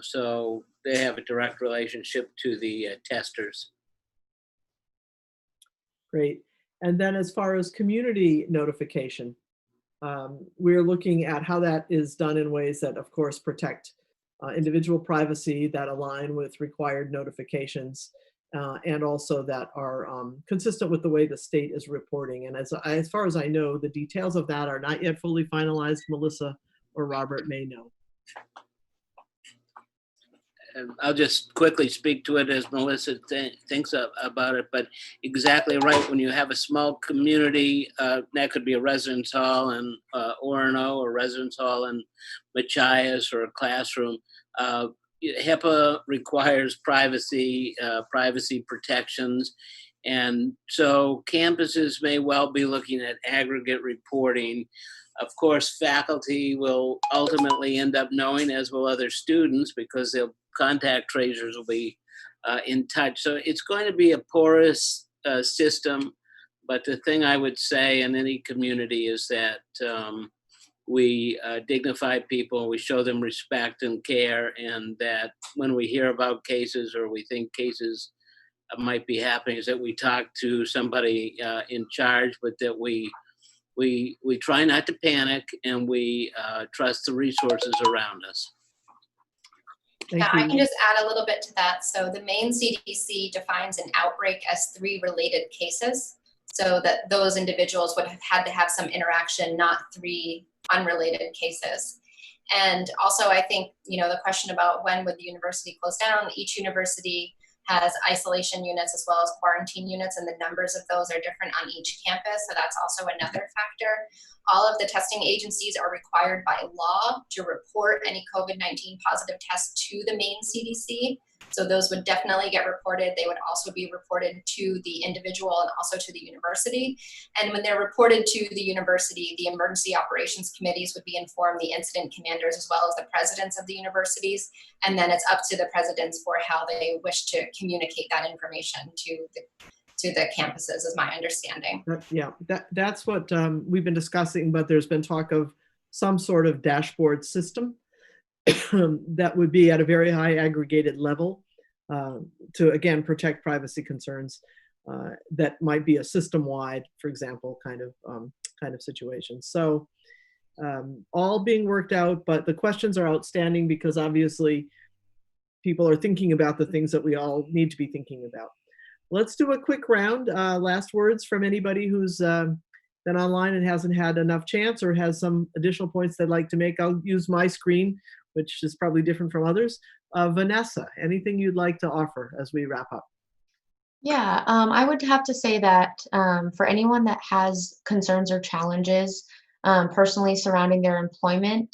So they have a direct relationship to the testers. Great. And then as far as community notification, we're looking at how that is done in ways that, of course, protect individual privacy, that align with required notifications, and also that are consistent with the way the state is reporting. And as far as I know, the details of that are not yet fully finalized. Melissa or Robert may know. I'll just quickly speak to it as Melissa thinks about it, but exactly right. When you have a small community, that could be a residence hall in Orono, or residence hall in Machias, or a classroom. HIPAA requires privacy protections. And so campuses may well be looking at aggregate reporting. Of course, faculty will ultimately end up knowing, as will other students, because they'll contact tracers will be in touch. So it's going to be a porous system. But the thing I would say in any community is that we dignify people, we show them respect and care, and that when we hear about cases or we think cases might be happening, is that we talk to somebody in charge, but that we try not to panic, and we trust the resources around us. Yeah, I can just add a little bit to that. So the Maine CDC defines an outbreak as 3 related cases, so that those individuals would have had to have some interaction, not 3 unrelated cases. And also, I think, the question about when would the university close down, each university has isolation units as well as quarantine units, and the numbers of those are different on each campus. So that's also another factor. All of the testing agencies are required by law to report any COVID-19 positive tests to the Maine CDC. So those would definitely get reported. They would also be reported to the individual and also to the university. And when they're reported to the university, the emergency operations committees would be informed, the incident commanders, as well as the presidents of the universities. And then it's up to the presidents for how they wish to communicate that information to the campuses, is my understanding. Yeah, that's what we've been discussing, but there's been talk of some sort of dashboard system that would be at a very high aggregated level to, again, protect privacy concerns. That might be a system-wide, for example, kind of situation. So all being worked out, but the questions are outstanding because obviously people are thinking about the things that we all need to be thinking about. Let's do a quick round. Last words from anybody who's been online and hasn't had enough chance or has some additional points they'd like to make. I'll use my screen, which is probably different from others. Vanessa, anything you'd like to offer as we wrap up? Yeah, I would have to say that for anyone that has concerns or challenges personally surrounding their employment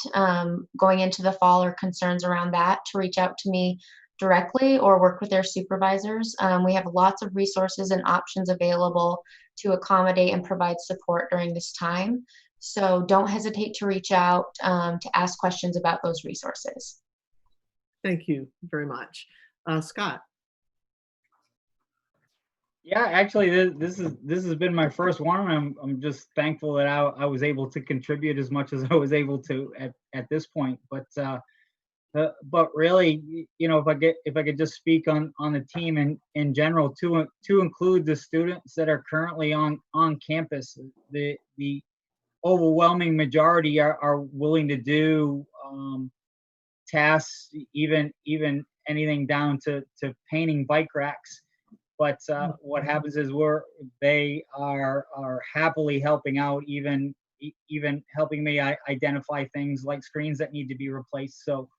going into the fall, or concerns around that, to reach out to me directly or work with their supervisors. We have lots of resources and options available to accommodate and provide support during this time. So don't hesitate to reach out to ask questions about those resources. Thank you very much. Scott. Yeah, actually, this has been my first one. I'm just thankful that I was able to contribute as much as I was able to at this point. But really, you know, if I could just speak on the team in general, to include the students that are currently on campus, the overwhelming majority are willing to do tasks, even anything down to painting bike racks. But what happens is they are happily helping out, even helping me identify things like screens that need to be replaced. So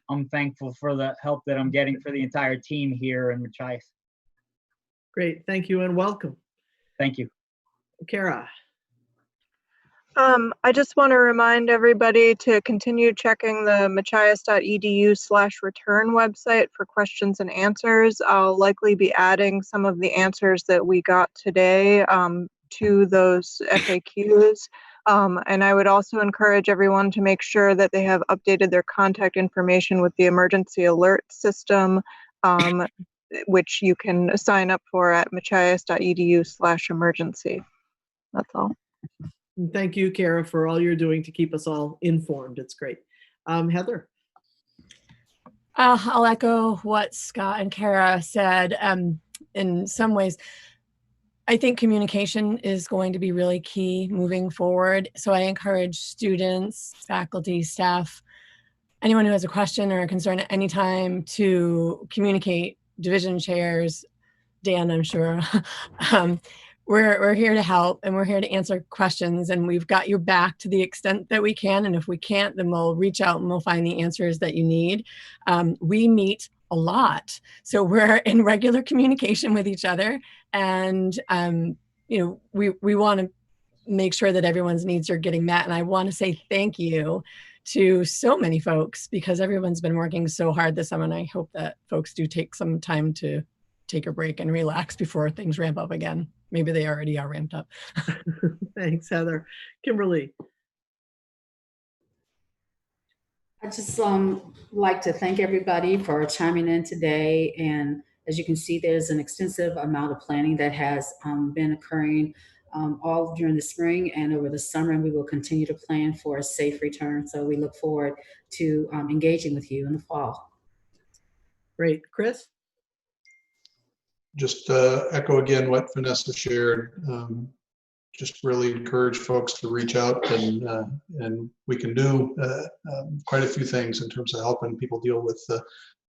I'm thankful for the help that I'm getting for the entire team here in Machias. Great, thank you and welcome. Thank you. Kara. I just want to remind everybody to continue checking the machias.edu/return website for questions and answers. I'll likely be adding some of the answers that we got today to those FAQs. And I would also encourage everyone to make sure that they have updated their contact information with the emergency alert system, which you can sign up for at machias.edu/emergency. That's all. And thank you, Kara, for all you're doing to keep us all informed. It's great. Heather. I'll echo what Scott and Kara said. In some ways, I think communication is going to be really key moving forward. So I encourage students, faculty, staff, anyone who has a question or a concern at any time to communicate. Division chairs, Dan, I'm sure. We're here to help and we're here to answer questions, and we've got your back to the extent that we can. And if we can't, then we'll reach out and we'll find the answers that you need. We meet a lot, so we're in regular communication with each other, and you know, we want to make sure that everyone's needs are getting met. And I want to say thank you to so many folks, because everyone's been working so hard this summer, and I hope that folks do take some time to take a break and relax before things ramp up again. Maybe they already are ramped up. Thanks, Heather. Kimberly. I just like to thank everybody for chiming in today. And as you can see, there's an extensive amount of planning that has been occurring all during the spring and over the summer, and we will continue to plan for a safe return. So we look forward to engaging with you in the fall. Great. Chris? Just echo again what Vanessa shared. Just really encourage folks to reach out, and we can do quite a few things in terms of helping people deal with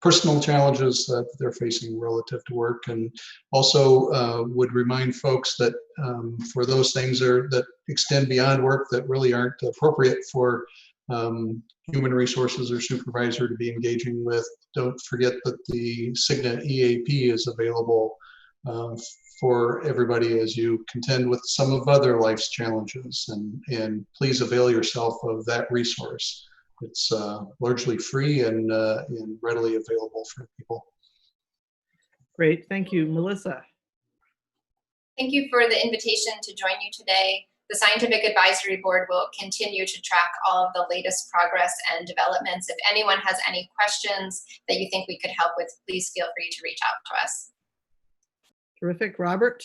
personal challenges that they're facing relative to work. And also would remind folks that for those things that extend beyond work that really aren't appropriate for human resources or supervisor to be engaging with, don't forget that the Cigna EAP is available for everybody as you contend with some of other life's challenges, and please avail yourself of that resource. It's largely free and readily available for people. Great, thank you. Melissa. Thank you for the invitation to join you today. The Scientific Advisory Board will continue to track all of the latest progress and developments. If anyone has any questions that you think we could help with, please feel free to reach out to us. Terrific. Robert?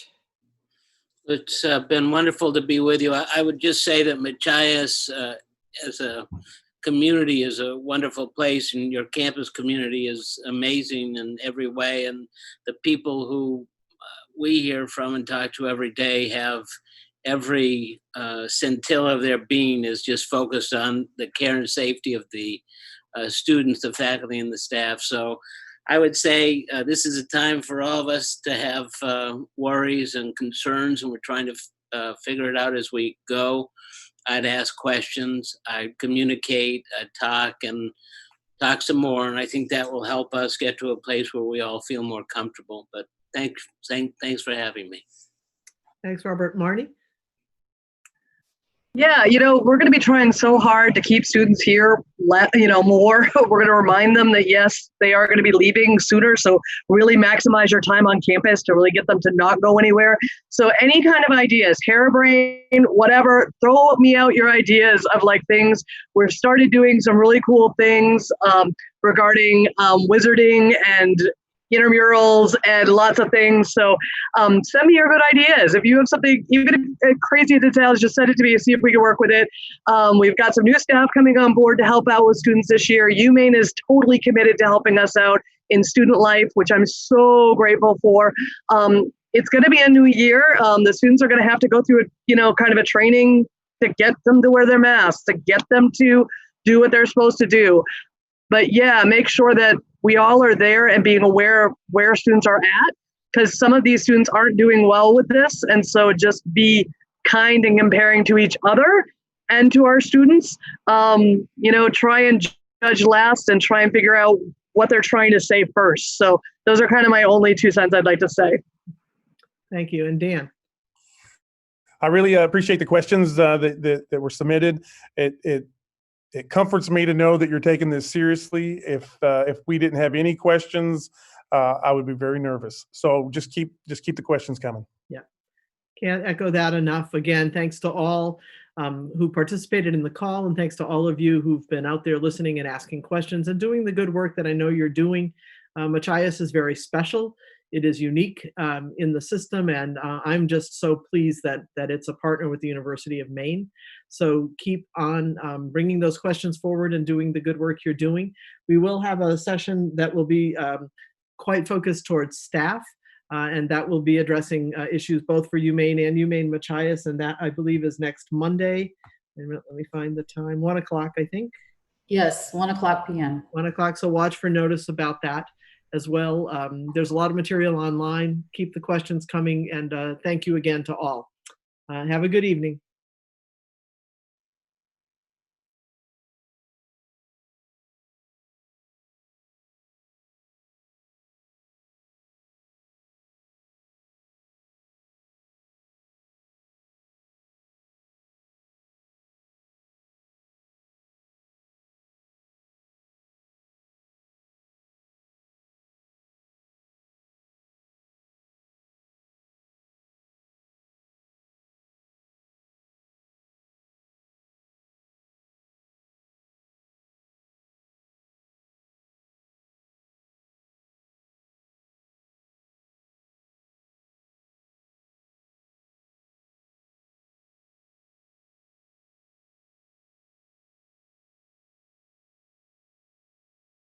It's been wonderful to be with you. I would just say that Machias as a community is a wonderful place, and your campus community is amazing in every way. And the people who we hear from and talk to every day have every scintilla of their being is just focused on the care and safety of the students, the faculty, and the staff. So I would say this is a time for all of us to have worries and concerns, and we're trying to figure it out as we go. I'd ask questions, I'd communicate, I'd talk some more, and I think that will help us get to a place where we all feel more comfortable. But thanks for having me. Thanks, Robert. Marty? Yeah, we're going to be trying so hard to keep students here, more. We're going to remind them that, yes, they are going to be leaving sooner. So really maximize your time on campus to really get them to not go anywhere. So any kind of ideas, harebrained, whatever, throw me out your ideas of like things. We've started doing some really cool things regarding wizarding and intramurals and lots of things. So send me your good ideas. If you have something, even if crazy details, just send it to me and see if we can work with it. We've got some new staff coming on board to help out with students this year. UMaine is totally committed to helping us out in student life, which I'm so grateful for. It's going to be a new year. The students are going to have to go through kind of a training to get them to wear their masks, to get them to do what they're supposed to do. But yeah, make sure that we all are there and being aware of where students are at, because some of these students aren't doing well with this. And so just be kind and comparing to each other and to our students. Try and judge last and try and figure out what they're trying to say first. So those are kind of my only 2 cents I'd like to say. Thank you. And Dan? I really appreciate the questions that were submitted. It comforts me to know that you're taking this seriously. If we didn't have any questions, I would be very nervous. So just keep the questions coming. Yeah, can't echo that enough. Again, thanks to all who participated in the call, and thanks to all of you who've been out there listening and asking questions and doing the good work that I know you're doing. Machias is very special. It is unique in the system, and I'm just so pleased that it's a partner with the University of Maine. So keep on bringing those questions forward and doing the good work you're doing. We will have a session that will be quite focused towards staff, and that will be addressing issues both for UMaine and UMaine Machias, and that I believe is next Monday. And let me find the time, 1 o'clock, I think. Yes, 1 o'clock p.m. 1 o'clock, so watch for notice about that as well. There's a lot of material online. Keep the questions coming, and thank you again to all. Have a good evening.